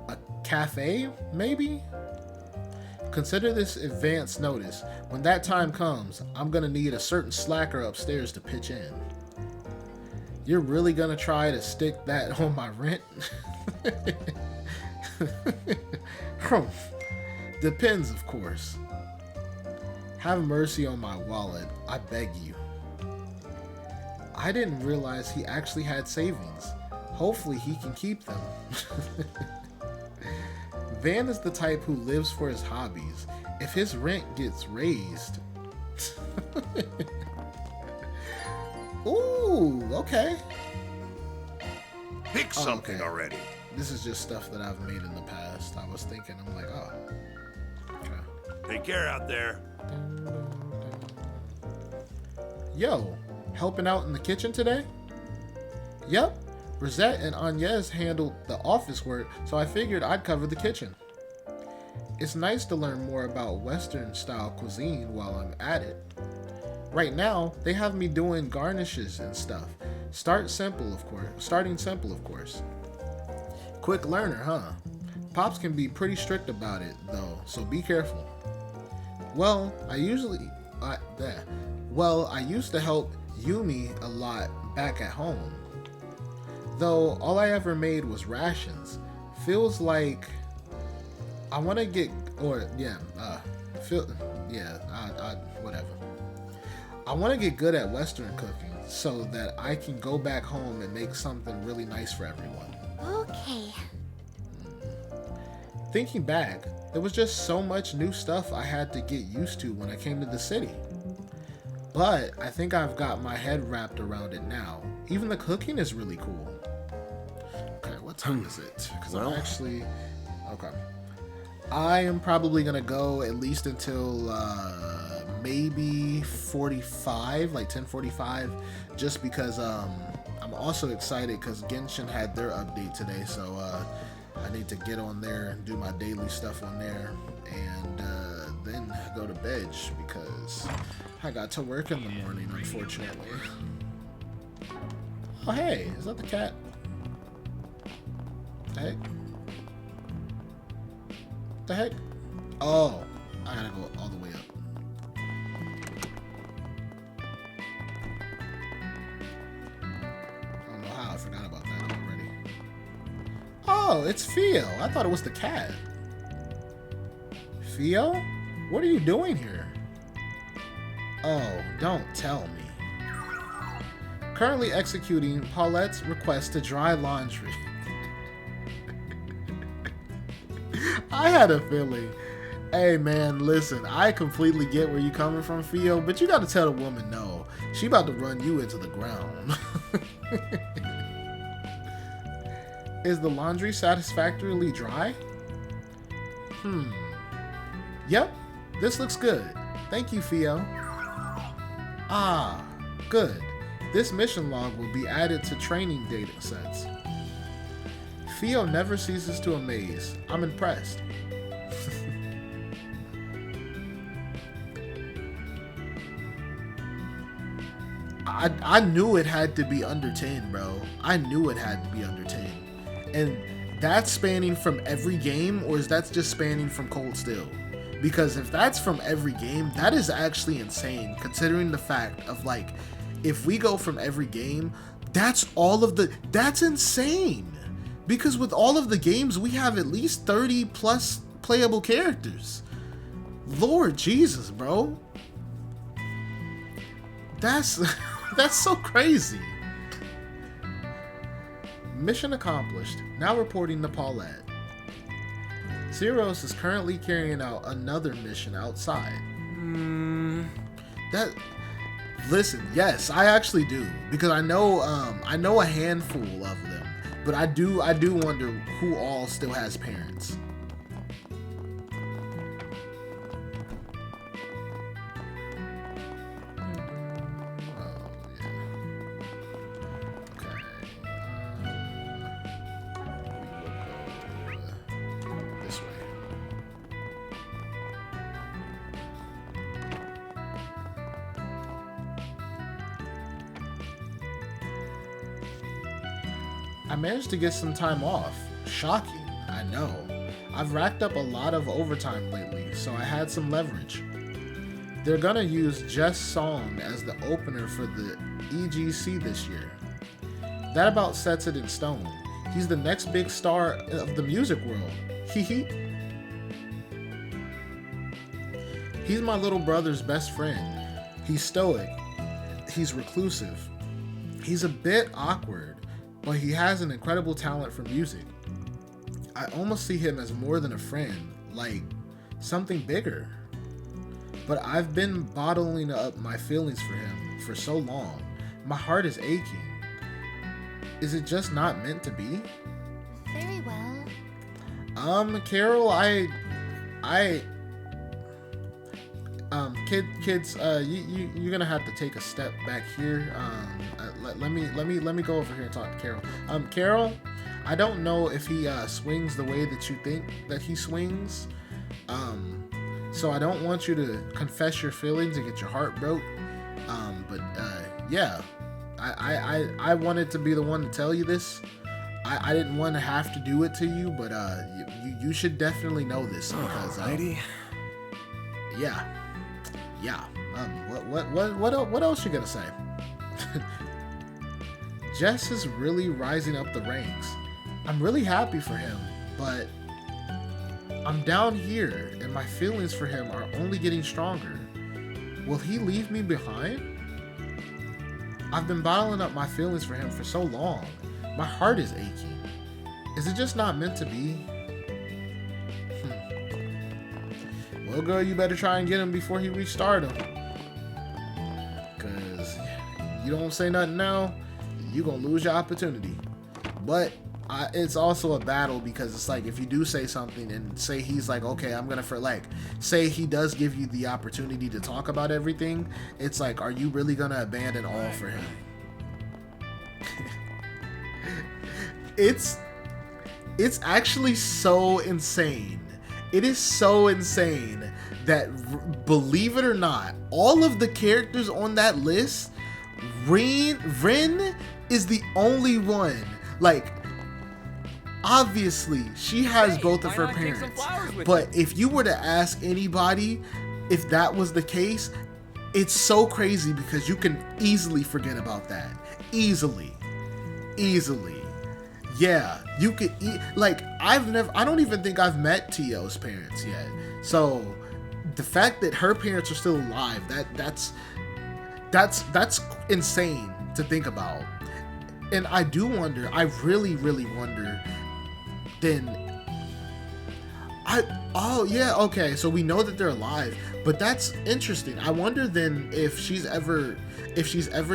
A cafe, maybe? Consider this advance notice. When that time comes, I'm gonna need a certain slacker upstairs to pitch in. You're really gonna try to stick that on my rent? Depends, of course. Have mercy on my wallet, I beg you. I didn't realize he actually had savings. Hopefully he can keep them. Van is the type who lives for his hobbies. If his rent gets raised... Ooh, okay. Pick something already. This is just stuff that I've made in the past. I was thinking, I'm like, oh. Okay. Take care out there. Yo, helping out in the kitchen today? Yep, Rosette and Agnes handled the office work, so I figured I'd cover the kitchen. It's nice to learn more about Western style cuisine while I'm at it. Right now, they have me doing garnishes and stuff. Starting simple, of course. Quick learner, huh? Pops can be pretty strict about it, though, so be careful. Well, I used to help Yumi a lot back at home. Though all I ever made was rations. Feels like I want to get, whatever. I want to get good at Western cooking so that I can go back home and make something really nice for everyone. Okay. Thinking back, there was just so much new stuff I had to get used to when I came to the city. But I think I've got my head wrapped around it now. Even the cooking is really cool. Okay, what time is it? Because I am probably going to go at least until maybe 45, like 10:45, just because I'm also excited because Genshin had their update today, so I need to get on there and do my daily stuff on there, and then go to bed because I got to work in the morning, unfortunately. Oh hey, is that the cat? The heck? The heck? Oh, I gotta go all the way up. I don't know how I forgot about that already. Oh, it's Theo. I thought it was the cat. Theo? What are you doing here? Oh, don't tell me. Currently executing Paulette's request to dry laundry. I had a feeling. Hey man, listen, I completely get where you're coming from, Theo, but you gotta tell the woman no. She about to run you into the ground. Is the laundry satisfactorily dry? Yep, this looks good. Thank you, Theo. Ah, good. This mission log will be added to training data sets. Theo never ceases to amaze. I'm impressed. I knew it had to be under 10, bro. I knew it had to be under 10. And that's spanning from every game, or is that just spanning from Cold Steel? Because if that's from every game, that is actually insane, considering the fact of, like, if we go from every game, that's insane. Because with all of the games, we have at least 30 plus playable characters. Lord Jesus, bro. That's so crazy. Mission accomplished. Now reporting to Paulette. Zeros is currently carrying out another mission outside. Listen, yes, I actually do, because I know a handful of them, but I do wonder who all still has parents. I managed to get some time off. Shocking, I know. I've racked up a lot of overtime lately, so I had some leverage. They're gonna use Jess' song as the opener for the EGC this year. That about sets it in stone. He's the next big star of the music world. Hehe. He's my little brother's best friend. He's stoic. He's reclusive. He's a bit awkward, but he has an incredible talent for music. I almost see him as more than a friend, like something bigger. But I've been bottling up my feelings for him for so long. My heart is aching. Is it just not meant to be? Very well. Carol, kids, you're gonna have to take a step back here. Let me go over here and talk to Carol. Carol, I don't know if he swings the way that you think that he swings. So I don't want you to confess your feelings and get your heart broke. Yeah, I wanted to be the one to tell you this. I didn't want to have to do it to you, but you should definitely know this because yeah. What else you gonna say? Jess is really rising up the ranks. I'm really happy for him, but I'm down here and my feelings for him are only getting stronger. Will he leave me behind? I've been bottling up my feelings for him for so long. My heart is aching. Is it just not meant to be? Well, girl, you better try and get him before he reaches stardom. Because you don't say nothing now, you're going to lose your opportunity. But it's also a battle because it's like if you do say something and say he's like, okay, I'm going to, say he does give you the opportunity to talk about everything, it's like, are you really going to abandon all for him? It's actually so insane. It is so insane that, believe it or not, all of the characters on that list, Rin is the only one. Like, obviously, she has both of her parents. But if you were to ask anybody if that was the case, it's so crazy because you can easily forget about that. Easily. Yeah, you could I don't even think I've met Tio's parents yet. So the fact that her parents are still alive, that's insane to think about. And I do wonder, I really wonder, so we know that they're alive, but that's interesting. I wonder then if she's ever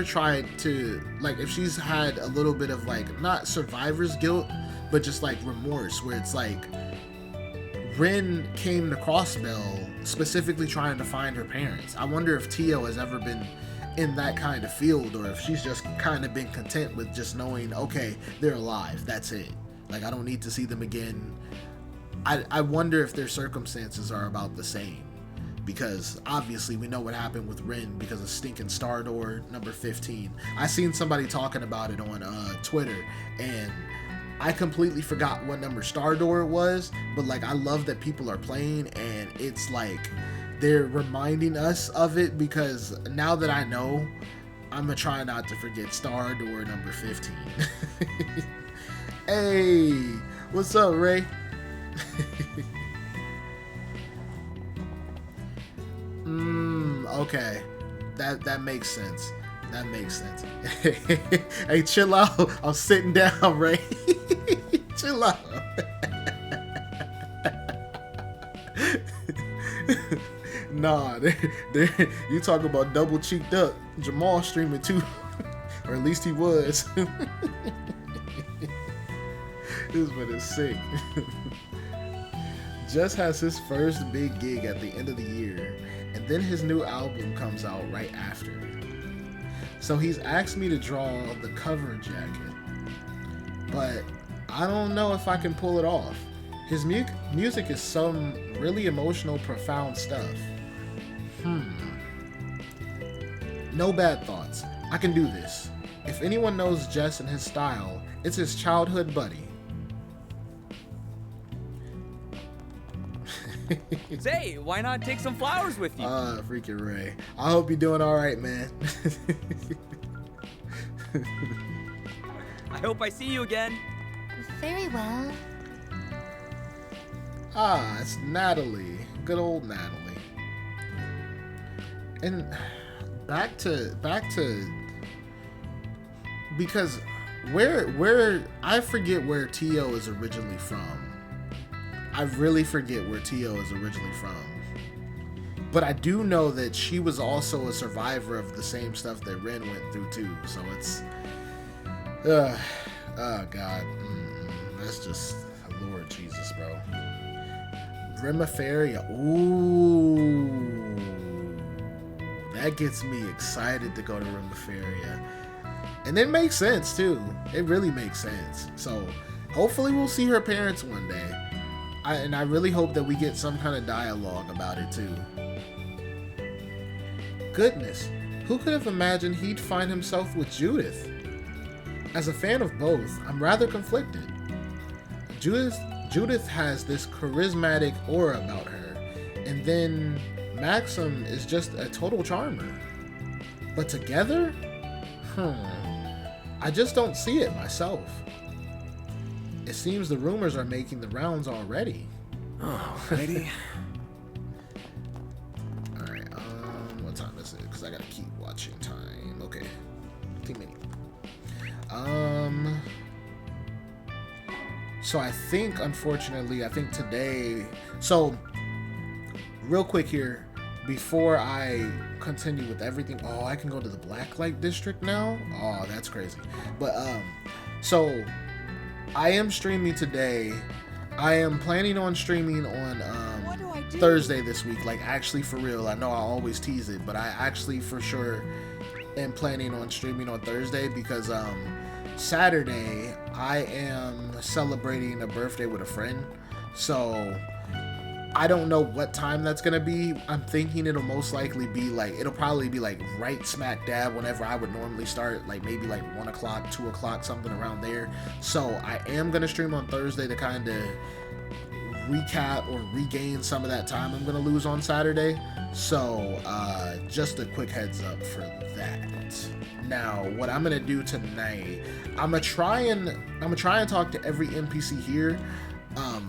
tried to, if she's had a little bit of not survivor's guilt, but just remorse, where it's Rin came to Crossbell specifically trying to find her parents. I wonder if Tio has ever been in that kind of field, or if she's just kind of been content with just knowing, okay, they're alive, that's it. I don't need to see them again. I wonder if their circumstances are about the same. Because obviously we know what happened with Rin because of stinking Star Door number 15. I seen somebody talking about it on Twitter, and I completely forgot what number Star Door was, but like I love that people are playing and it's like they're reminding us of it, because now that I know, I'm gonna try not to forget Star Door number 15. Hey, what's up, Ray? Okay, that makes sense. That makes sense. Hey, chill out. I'm sitting down, Ray. Chill out. Nah, you talk about double cheeked up. Jamal streaming too, or at least he was. This one is sick. Just has his first big gig at the end of the year, and then his new album comes out right after. So he's asked me to draw the cover jacket, but I don't know if I can pull it off. His music is some really emotional, profound stuff. No bad thoughts. I can do this. If anyone knows Jess and his style, it's his childhood buddy. Say, why not take some flowers with you? Freaking Ray. I hope you're doing alright, man. I hope I see you again. Very well. It's Natalie. Good old Natalie. And back to because where I forget where Tio is originally from. I really forget where Tio is originally from. But I do know that she was also a survivor of the same stuff that Ren went through too. So it's oh God. That's just Lord Jesus, bro. Remiferia. Ooh. That gets me excited to go to Remiferia. And it makes sense too. It really makes sense. So hopefully we'll see her parents one day. I really hope that we get some kind of dialogue about it too. Goodness, who could have imagined he'd find himself with Judith? As a fan of both, I'm rather conflicted. Judith has this charismatic aura about her, and then Maxim is just a total charmer. But together? I just don't see it myself. It seems the rumors are making the rounds already. Alrighty. Alright, what time is it? Because I gotta keep watching time. Okay. 2 minutes. So I think, unfortunately, today... So, real quick here, before I continue with everything... Oh, I can go to the Blacklight District now? Oh, that's crazy. But, so... I am streaming today. I am planning on streaming on Thursday this week. Like, actually, for real. I know I always tease it, but I actually for sure am planning on streaming on Thursday because Saturday I am celebrating a birthday with a friend. So I don't know what time that's gonna be. I'm thinking it'll most likely be like, it'll probably be like right smack dab whenever I would normally start, like maybe like 1 o'clock, 2 o'clock, something around there. So I am gonna stream on Thursday to kind of recap or regain some of that time I'm gonna lose on Saturday. So just a quick heads up for that. Now, what I'm gonna do tonight, I'm gonna try and talk to every NPC here.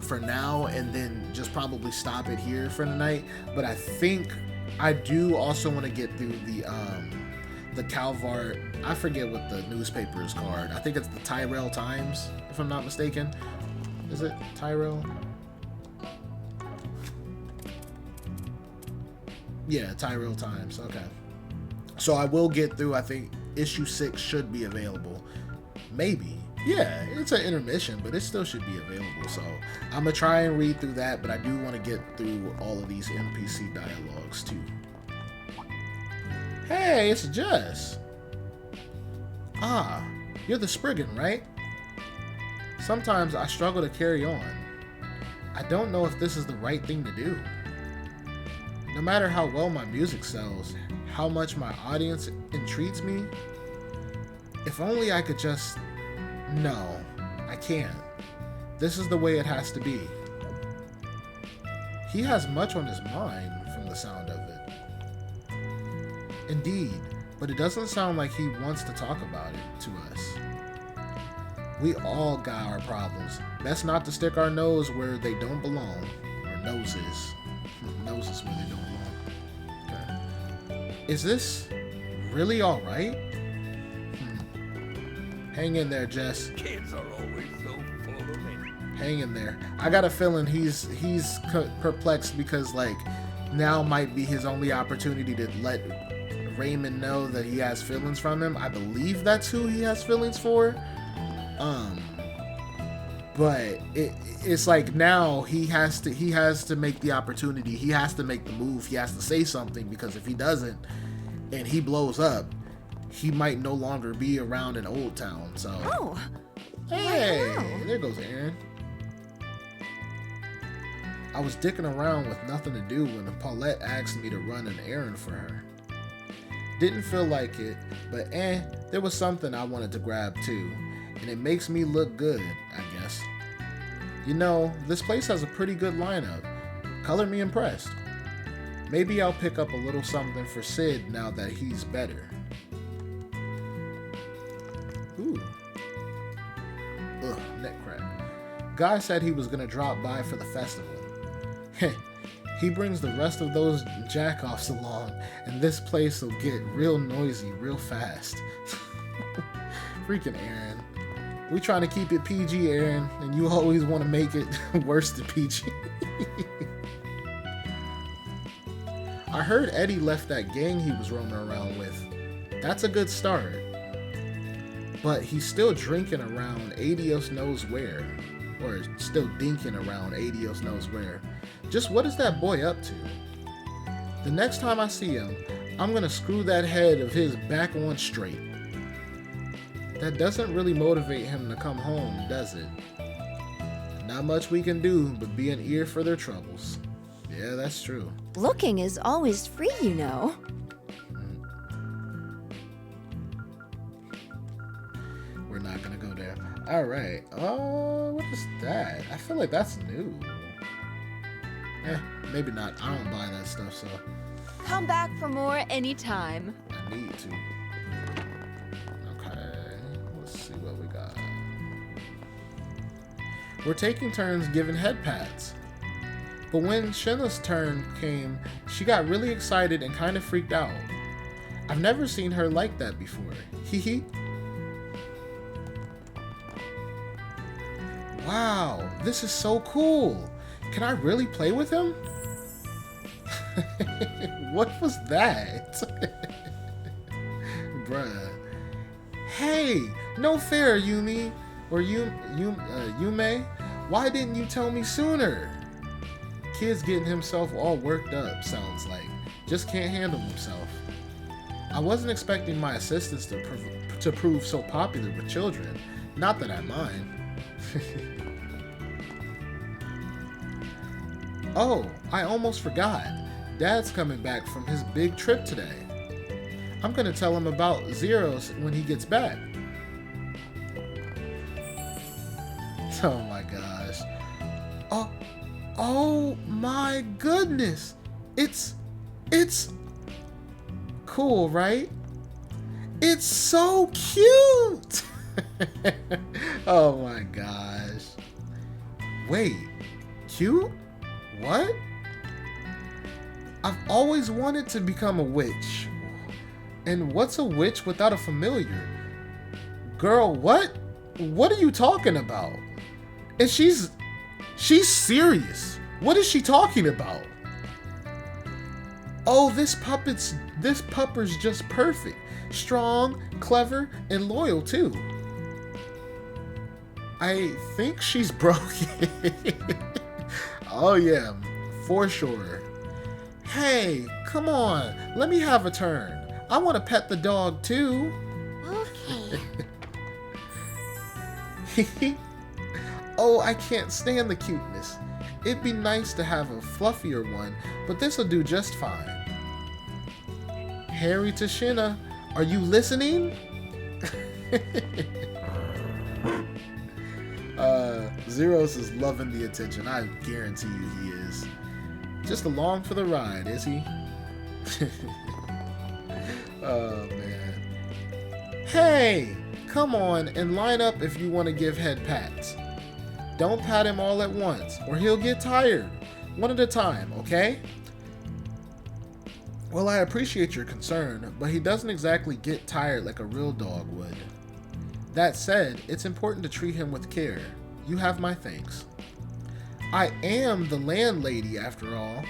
For now, and then just probably stop it here for tonight. But I think I do also want to get through the Calvart. I forget what the newspaper is called. I think it's the Tyrell Times, if I'm not mistaken. Is it Tyrell? Yeah, Tyrell Times. Okay. So I will get through. I think issue 6 should be available. Maybe. Yeah, it's an intermission, but it still should be available. So I'm gonna try and read through that, but I do want to get through all of these NPC dialogues too. Hey, it's Jess. Ah, you're the Spriggan, right? Sometimes I struggle to carry on. I don't know if this is the right thing to do. No matter how well my music sells, how much my audience entreats me, if only I could just... No, I can't. This is the way it has to be. He has much on his mind from the sound of it. Indeed, but it doesn't sound like he wants to talk about it to us. We all got our problems. Best not to stick our nose where they don't belong. Or noses. Noses where they don't belong. Okay. Is this really alright? Hang in there, Jess. Kids are always so full of it. Hang in there. I got a feeling he's perplexed because, like, now might be his only opportunity to let Raymond know that he has feelings from him. I believe that's who he has feelings for. But it's like now he has to make the opportunity. He has to make the move. He has to say something, because if he doesn't and he blows up, he might no longer be around in Old Town. So, hey, there goes Aaron. I was dicking around with nothing to do when Paulette asked me to run an errand for her. Didn't feel like it, but there was something I wanted to grab too, and it makes me look good, I guess. You know, this place has a pretty good lineup. Color me impressed. Maybe I'll pick up a little something for Sid now that he's better. Ooh. Ugh, neck crack. Guy said he was gonna drop by for the festival. He brings the rest of those jack-offs along, and this place will get real noisy real fast. Freaking Aaron. We trying to keep it PG, Aaron, and you always want to make it worse than PG. I heard Eddie left that gang he was roaming around with. That's a good start. But he's still drinking around Adios knows where. Or still dinking around Adios knows where. Just what is that boy up to? The next time I see him, I'm gonna screw that head of his back on straight. That doesn't really motivate him to come home, does it? Not much we can do but be an ear for their troubles. Yeah, that's true. Looking is always free, you know. We're not gonna go there. Alright. Oh, what is that? I feel like that's new. Maybe not. I don't buy that stuff, so Come back for more anytime. I need to. Okay, let's see what we got. We're taking turns giving head pats. But when Shinna's turn came, she got really excited and kind of freaked out. I've never seen her like that before. Hee. Wow, this is so cool. Can I really play with him? What was that? Bruh. Hey, no fair, Yumi. Or Yume. Why didn't you tell me sooner? Kid's getting himself all worked up, sounds like. Just can't handle himself. I wasn't expecting my assistants to prove so popular with children. Not that I mind. Oh, I almost forgot. Dad's coming back from his big trip today. I'm gonna tell him about Zeros when he gets back. Oh my gosh. Oh my goodness. It's cool, right? It's so cute. Oh my gosh. Wait, cute? What? I've always wanted to become a witch. And what's a witch without a familiar? Girl, what? What are you talking about? And she's serious. What is she talking about? Oh, this pupper's just perfect. Strong, clever, and loyal too. I think she's broken. Oh yeah, for sure. Hey, come on, let me have a turn. I want to pet the dog too. Okay. Oh, I can't stand the cuteness. It'd be nice to have a fluffier one, but this'll do just fine. Harry to Shinna, are you listening? Zeros is loving the attention. I guarantee you he is. Just along for the ride, is he? Oh, man. Hey! Come on and line up if you want to give head pats. Don't pat him all at once, or he'll get tired. One at a time, okay? Well, I appreciate your concern, but he doesn't exactly get tired like a real dog would. That said, it's important to treat him with care. You have my thanks. I am the landlady, after all.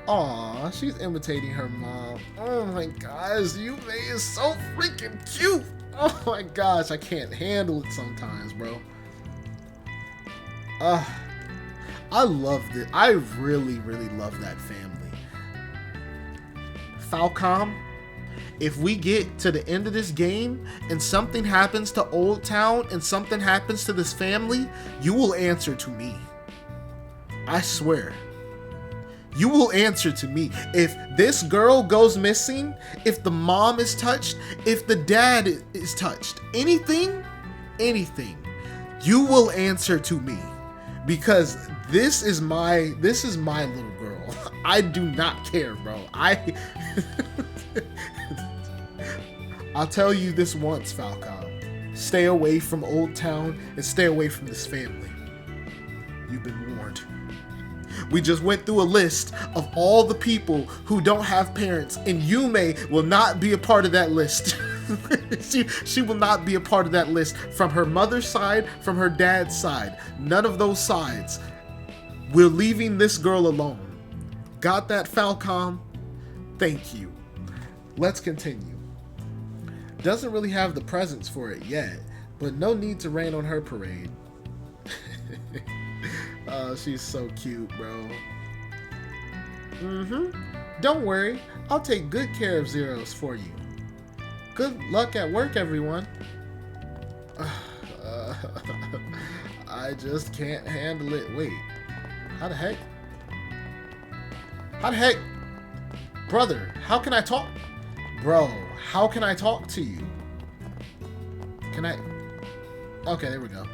Aw, she's imitating her mom. Oh my gosh, Yume is so freaking cute. Oh my gosh, I can't handle it sometimes, bro. I loved it. I really, really love that family. Falcom, if we get to the end of this game and something happens to Old Town and something happens to this family, you will answer to me. I swear. You will answer to me. If this girl goes missing, if the mom is touched, if the dad is touched, anything, you will answer to me. Because this is my little girl. I do not care, bro. I'll tell you this once, Falcon. Stay away from Old Town and stay away from this family. You've been warned. We just went through a list of all the people who don't have parents, and Yume will not be a part of that list. She will not be a part of that list from her mother's side, from her dad's side. None of those sides. We're leaving this girl alone. Got that, Falcom? Thank you. Let's continue. Doesn't really have the presents for it yet, but no need to rain on her parade. Oh, she's so cute, bro. Don't worry, I'll take good care of Zeros for you. Good luck at work, everyone. I just can't handle it. Wait, how the heck? How the heck? Brother, how can I talk? Bro, how can I talk to you? Can I? Okay, there we go.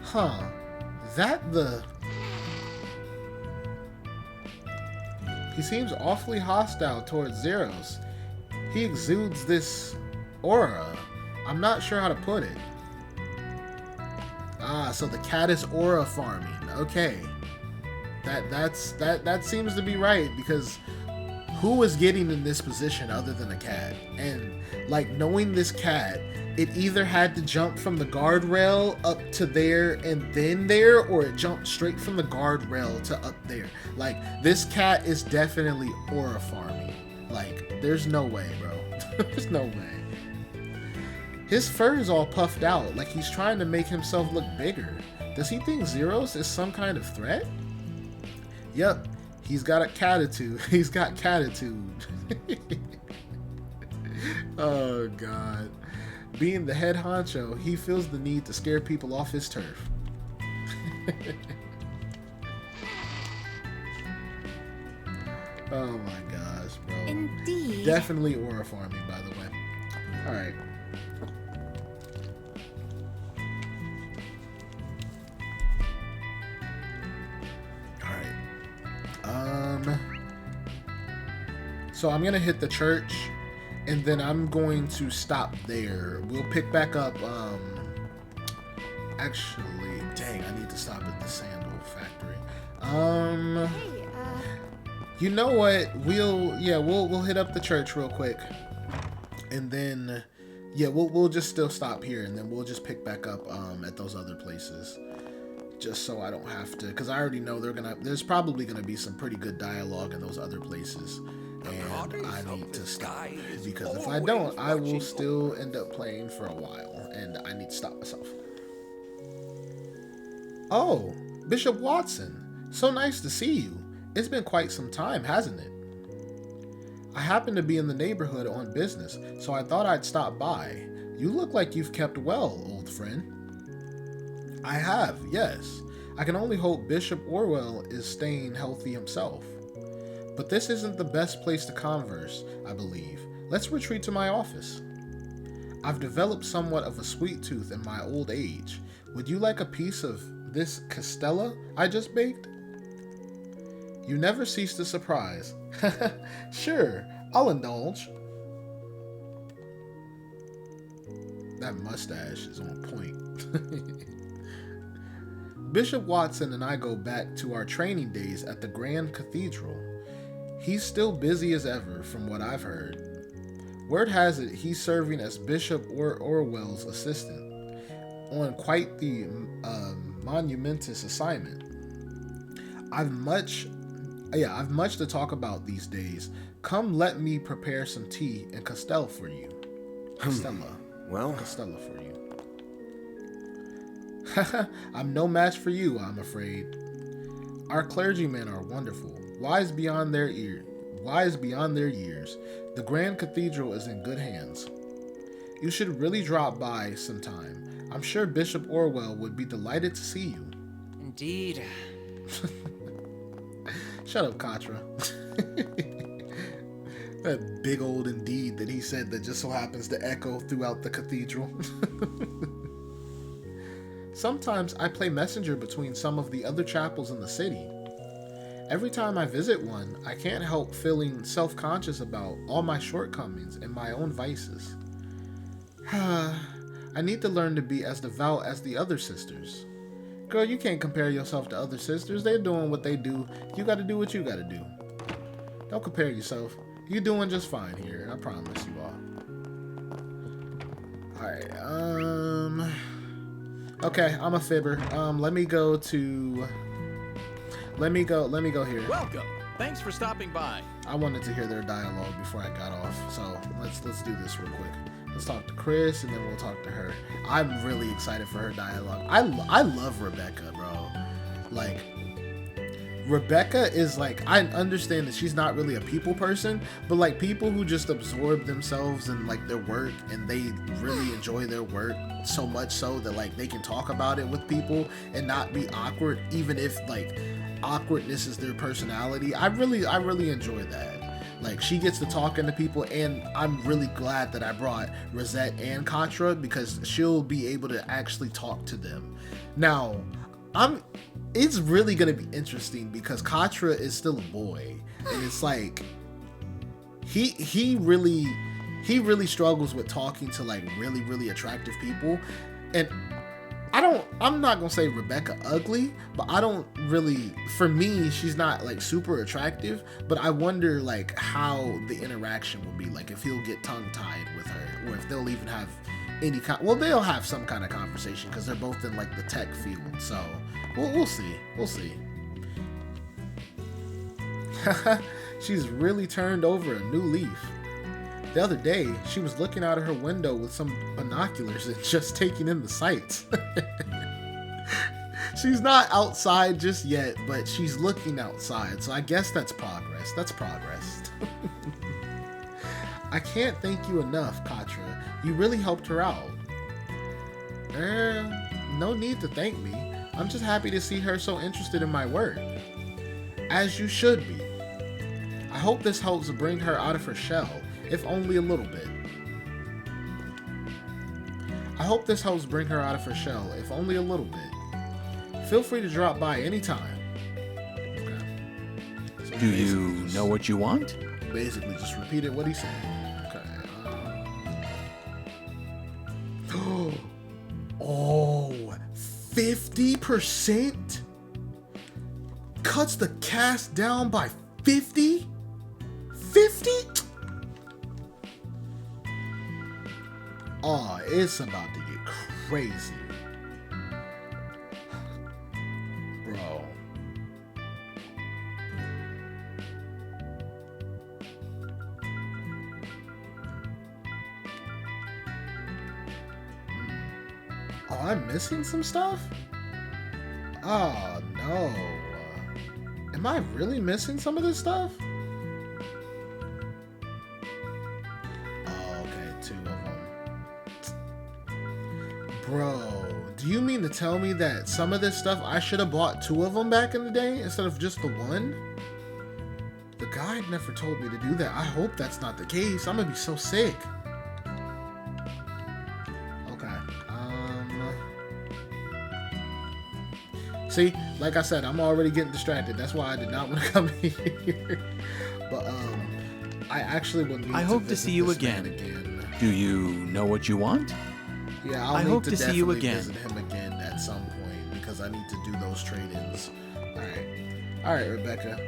Huh. That the... He seems awfully hostile towards Zeros. He exudes this aura. I'm not sure how to put it. Ah, so the cat is aura farming. Okay. That seems to be right, because who is getting in this position other than a cat? And like, knowing this cat, it either had to jump from the guardrail up to there and then there, or it jumped straight from the guardrail to up there. Like, this cat is definitely aura farming. Like, there's no way, bro. There's no way. His fur is all puffed out, like he's trying to make himself look bigger. Does he think Zeros is some kind of threat? Yep, he's got a catitude. He's got catitude. Oh, God. Being the head honcho, he feels the need to scare people off his turf. Oh my gosh, bro. Indeed. Definitely aura farming, by the way. Alright. Alright. So I'm gonna hit the church, and then I'm going to stop there. We'll pick back up, actually, dang, I need to stop at the sandal factory. You know what? We'll hit up the church real quick, and then, yeah, we'll just still stop here, and then we'll just pick back up, at those other places. Just so I don't have to, because I already know there's probably gonna be some pretty good dialogue in those other places. And I need to stop, because if I don't, I will still end up playing for a while, and I need to stop myself. Oh, Bishop Watson, so nice to see you. It's been quite some time, hasn't it? I happen to be in the neighborhood on business, so I thought I'd stop by. You look like you've kept well, old friend. I have, yes. I can only hope Bishop Orwell is staying healthy himself. But this isn't the best place to converse, I believe. Let's retreat to my office. I've developed somewhat of a sweet tooth in my old age. Would you like a piece of this castella I just baked? You never cease to surprise. Sure, I'll indulge. That mustache is on point. Bishop Watson and I go back to our training days at the Grand Cathedral. He's still busy as ever, from what I've heard. Word has it he's serving as Bishop Orwell's assistant on quite the monumentous assignment. I've much to talk about these days. Come, let me prepare some tea and Castella for you. Castella. Well, Castella for you. I'm no match for you, I'm afraid. Our clergymen are wonderful, wise beyond their years. The Grand Cathedral is in good hands. You should really drop by sometime. I'm sure Bishop Orwell would be delighted to see you. Indeed. Shut up, Katra. That big old indeed that he said that just so happens to echo throughout the cathedral. Sometimes I play messenger between some of the other chapels in the city. Every time I visit one, I can't help feeling self-conscious about all my shortcomings and my own vices. I need to learn to be as devout as the other sisters. Girl, you can't compare yourself to other sisters. They're doing what they do. You gotta do what you gotta do. Don't compare yourself. You're doing just fine here. I promise you are. Alright, okay, I'm a fibber. Let me go here. Welcome. Thanks for stopping by. I wanted to hear their dialogue before I got off, so let's do this real quick. Let's talk to Chris, and then we'll talk to her. I'm really excited for her dialogue. I love Rebecca, bro. Like, Rebecca is like, I understand that she's not really a people person, but like people who just absorb themselves and like their work, and they really enjoy their work so much so that like they can talk about it with people and not be awkward, even if like awkwardness is their personality. I really enjoy that. Like, she gets to talking to people, and I'm really glad that I brought Rosette and Katra, because she'll be able to actually talk to them. Now, it's really gonna be interesting because Katra is still a boy, and it's like he really struggles with talking to like really attractive people. And I'm not gonna say Rebecca ugly, but I don't really, for me, she's not like super attractive, but I wonder like how the interaction will be, like if he'll get tongue-tied with her, or if they'll even have any well, they'll have some kind of conversation because they're both in like the tech field, so we'll see. She's really turned over a new leaf. The other day, she was looking out of her window with some binoculars and just taking in the sights. She's not outside just yet, but she's looking outside, so I guess that's progress. I can't thank you enough, Katra. You really helped her out. No need to thank me. I'm just happy to see her so interested in my work. As you should be. I hope this helps bring her out of her shell, if only a little bit. Feel free to drop by anytime. Okay. So Do you know what you want? Basically, just repeated what he said. Okay. Oh, 50%? Cuts the cast down by 50? 50? Oh, it's about to get crazy. Bro. Oh, I'm missing some stuff? Oh, no. Am I really missing some of this stuff? Bro, do you mean to tell me that some of this stuff I should have bought 2 of them back in the day instead of just the 1? The guide never told me to do that. I hope that's not the case. I'm gonna be so sick. See, like I said, I'm already getting distracted. That's why I did not want to come here. But I actually will need I hope to see you again. Do you know what you want? Yeah, I hope to see you again. Visit him again at some point because I need to do those trade-ins. All right, Rebecca.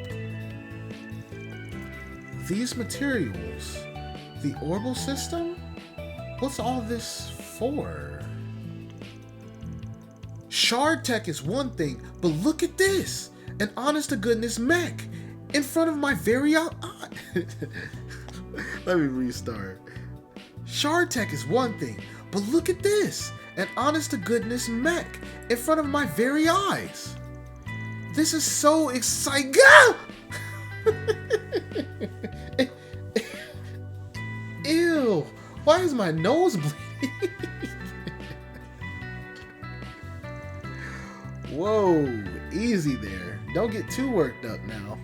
These materials, the orbital system. What's all this for? Shard tech is one thing, but look at this! An honest-to-goodness mech in front of my very eye. Let me restart. Shard tech is one thing, but look at this! An honest-to-goodness mech in front of my very eyes. This is so exciting. Ew! Why is my nose bleeding? Whoa, easy there. Don't get too worked up now.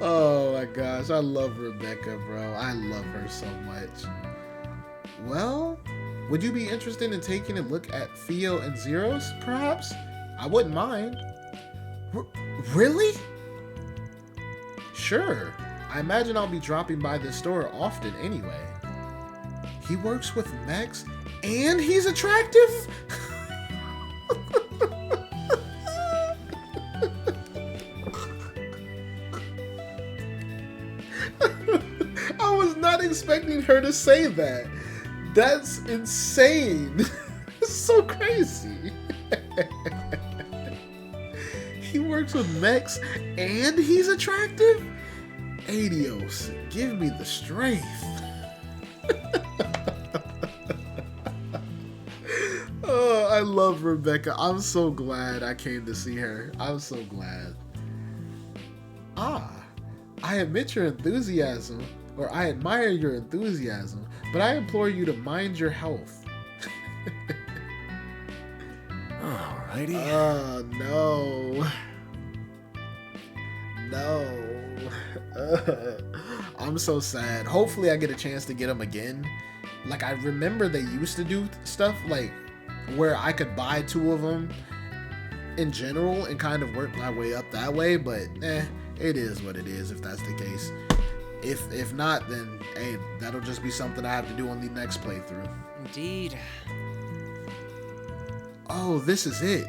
Oh my gosh, I love Rebecca, bro. I love her so much. Well, would you be interested in taking a look at Theo and Zeros, perhaps? I wouldn't mind. Really? Sure. I imagine I'll be dropping by this store often anyway. He works with mechs and he's attractive? I was not expecting her to say that. That's insane. It's so crazy. He works with mechs and he's attractive? Adios, give me the strength. Oh, I love Rebecca. I'm so glad I came to see her. I'm so glad. I admit your enthusiasm, or I admire your enthusiasm, but I implore you to mind your health. Alrighty. No. No. I'm so sad. Hopefully I get a chance to get them again. Like, I remember they used to do stuff like where I could buy 2 of them in general and kind of work my way up that way, but it is what it is if that's the case. If not, then hey, that'll just be something I have to do on the next playthrough. Indeed. Oh, this is it.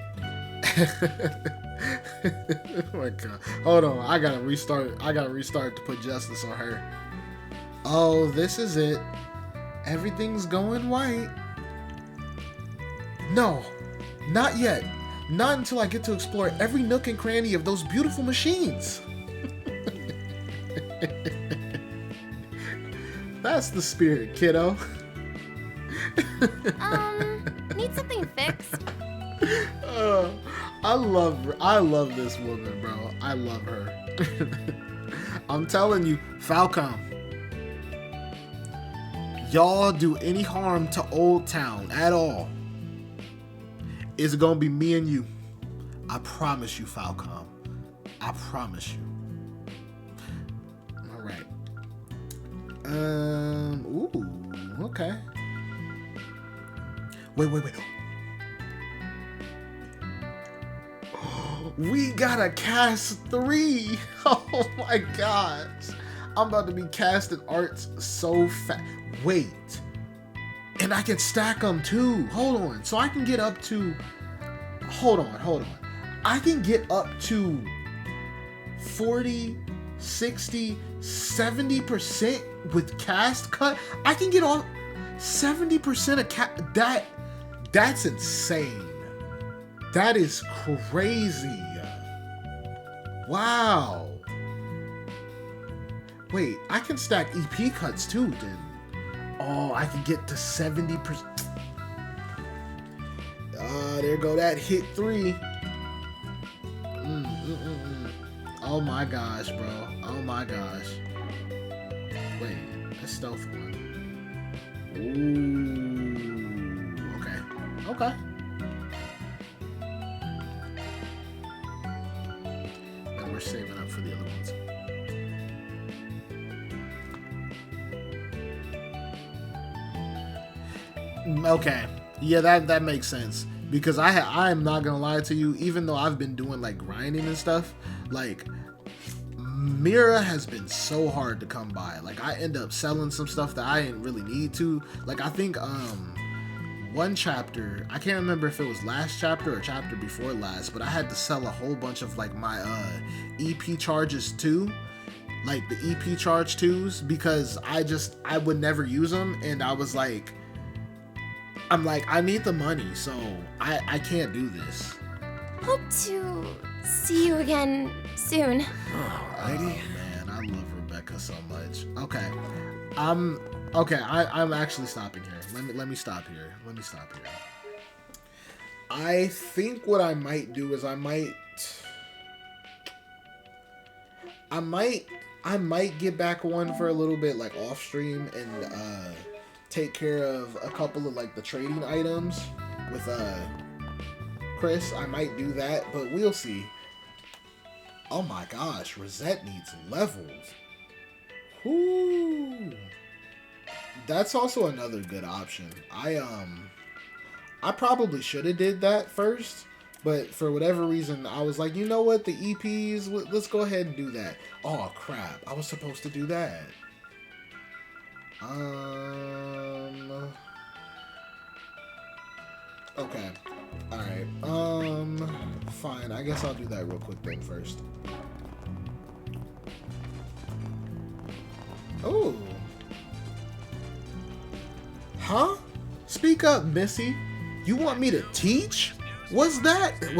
Oh my god. Hold on, I gotta restart to put justice on her. Oh, this is it. Everything's going white. No, not yet. Not until I get to explore every nook and cranny of those beautiful machines. That's the spirit, kiddo. Need something fixed? I love this woman, bro. I love her. I'm telling you, Falcom. Y'all do any harm to Old Town at all, it's gonna be me and you. I promise you, Falcom. I promise you. All right. Ooh. Okay. Wait. We got a cast 3. Oh my gosh. I'm about to be casting arts so fast. Wait. And I can stack them too. Hold on. So I can get up to... Hold on. I can get up to 40, 60, 70% with cast cut. I can get all 70% of cast... That's insane. That is crazy. Wow. Wait, I can stack EP cuts too then. Oh, I can get to 70%. There go that hit 3. Oh my gosh, bro. Oh my gosh. Wait, that's stealth one. Ooh. Okay. Now we're saving up for the other ones. Okay. Yeah, that makes sense. because I am not gonna lie to you, even though I've been doing like grinding and stuff, like Mira has been so hard to come by. Like I end up selling some stuff that I didn't really need to. Like I think one chapter, I can't remember if it was last chapter or chapter before last, but I had to sell a whole bunch of like my EP charges too, like the EP charge 2s, because I would never use them, and I was like, I'm like, I need the money, so I can't do this. Hope to see you again soon. Oh man, I love Rebecca so much. Okay, I'm actually stopping here. Let me stop here. I think what I might do is I might get back one for a little bit, like off stream, and take care of a couple of like the trading items with Chris. I might do that, but we'll see. Oh my gosh, Rosette needs levels. Whoo. That's also another good option. I probably should have did that first, but for whatever reason, I was like, you know what, the EPs, let's go ahead and do that. Oh crap, I was supposed to do that. Okay. Alright. Fine. I guess I'll do that real quick then first. Oh. Huh? Speak up, Missy. You want me to teach? Was that it?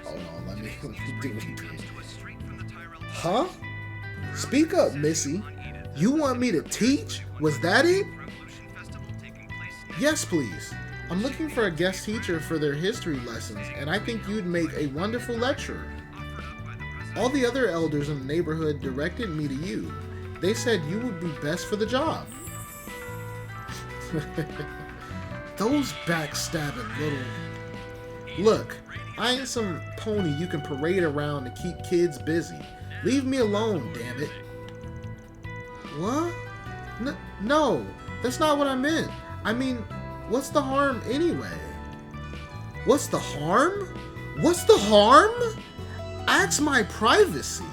Hold on, let me do it. Huh? Speak up, Missy. You want me to teach? Was that it? Yes, please. I'm looking for a guest teacher for their history lessons, and I think you'd make a wonderful lecturer. All the other elders in the neighborhood directed me to you. They said you would be best for the job. Those backstabbing little... Look, I ain't some pony you can parade around to keep kids busy. Leave me alone, damn it. What? No, that's not what I meant. I mean, what's the harm anyway? What's the harm? What's the harm? Ask my privacy.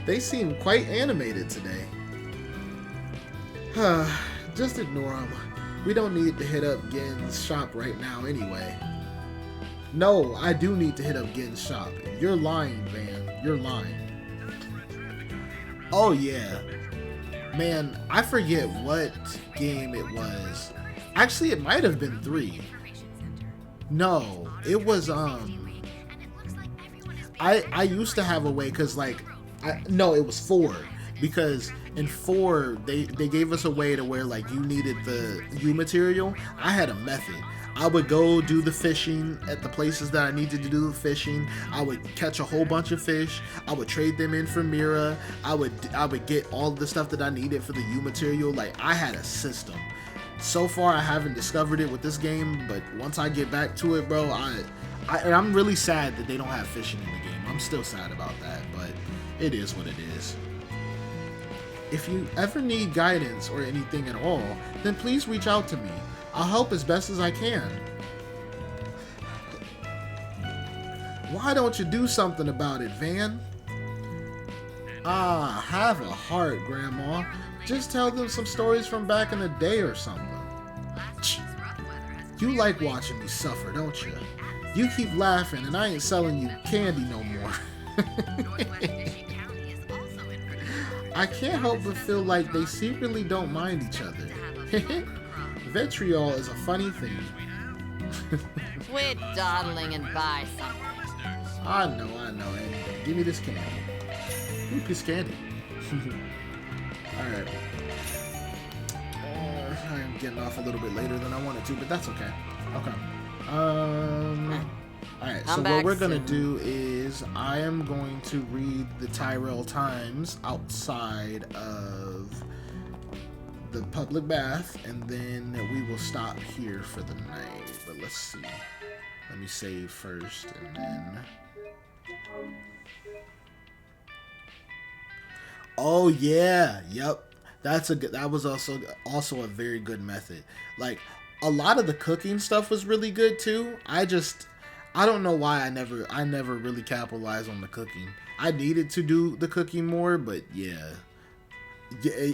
They seem quite animated today. Just ignore them. We don't need to hit up Gen's shop right now anyway. No, I do need to hit up Gen's shop. You're lying, Van. You're lying. Oh yeah. Man, I forget what game it was. Actually, it might have been 3. No, it was, I used to have a way, because, like, no, it was 4. Because in 4, they gave us a way to where, like, you needed the U material. I had a method. I would go do the fishing at the places that I needed to do the fishing. I would catch a whole bunch of fish. I would trade them in for Mira. I would get all the stuff that I needed for the U material. Like, I had a system. So far, I haven't discovered it with this game, but once I get back to it, bro, and I'm really sad that they don't have fishing in the game. I'm still sad about that, but it is what it is. If you ever need guidance or anything at all, then please reach out to me. I'll help as best as I can. Why don't you do something about it, Van? Ah, have a heart, Grandma. Just tell them some stories from back in the day or something. You like watching me suffer, don't you? You keep laughing and I ain't selling you candy no more. I can't help but feel like they secretly don't mind each other. Vitriol is a funny thing. Quit dawdling and buy something. I know, and give me this candy. Ooh, piece of candy. Alright. I'm getting off a little bit later than I wanted to, but that's okay. Okay. Alright, so what we're gonna do is I am going to read the Tyrell Times outside of the public bath, and then we will stop here for the night. But let's see. Let me save first, and then... Oh yeah, yep. That was also a very good method. Like, a lot of the cooking stuff was really good too. I don't know why I never really capitalized on the cooking. I needed to do the cooking more, but yeah,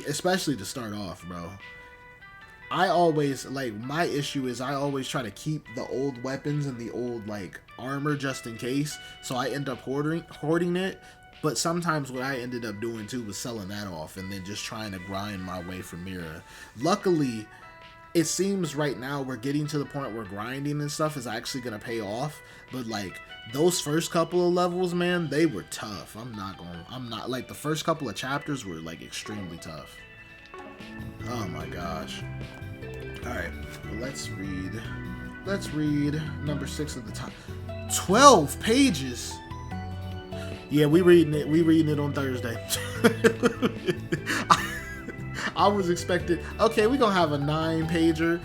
especially to start off, bro. I always, like, my issue is I always try to keep the old weapons and the old, like, armor just in case, so I end up hoarding it. But sometimes what I ended up doing too was selling that off and then just trying to grind my way for Mira. Luckily, it seems right now we're getting to the point where grinding and stuff is actually gonna pay off. But like, those first couple of levels, man, they were tough. I'm not like, the first couple of chapters were like extremely tough. Oh my gosh. Alright, let's read number 6 at the top. 12 pages. Yeah, we reading it on Thursday. I was expecting, okay, we gonna have a 9-pager.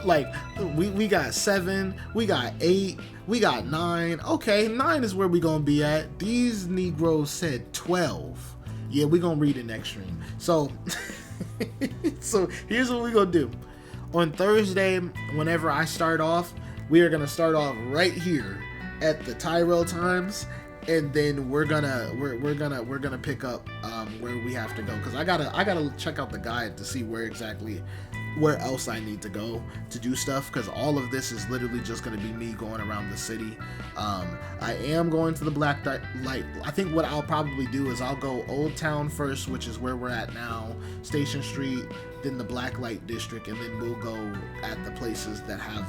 Like, we got 7, we got 8, we got 9. Okay, 9 is where we gonna be at. These Negroes said 12. Yeah, we gonna read it next stream. So, so here's what we gonna do. On Thursday, whenever I start off, we are gonna start off right here at the Tyrell Times. And then we're gonna pick up where we have to go, because I gotta check out the guide to see where else I need to go to do stuff, because all of this is literally just gonna be me going around the city. I am going to the Black Light. I think what I'll probably do is I'll go Old Town first, which is where we're at now, Station Street, then the Black Light District, and then we'll go at the places that have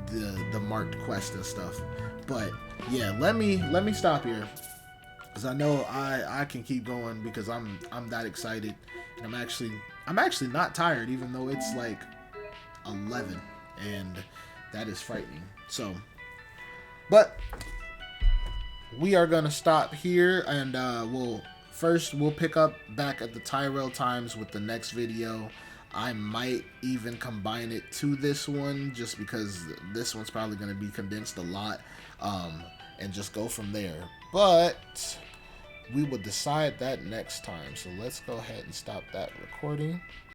the marked quest and stuff. But yeah, let me stop here, because I know I can keep going, because I'm that excited, and I'm actually not tired, even though it's like 11, and that is frightening. So, but we are gonna stop here, and we'll pick up back at the Tyrell Times with the next video. I might even combine it to this one, just because this one's probably going to be condensed a lot, and just go from there. But we will decide that next time. So let's go ahead and stop that recording.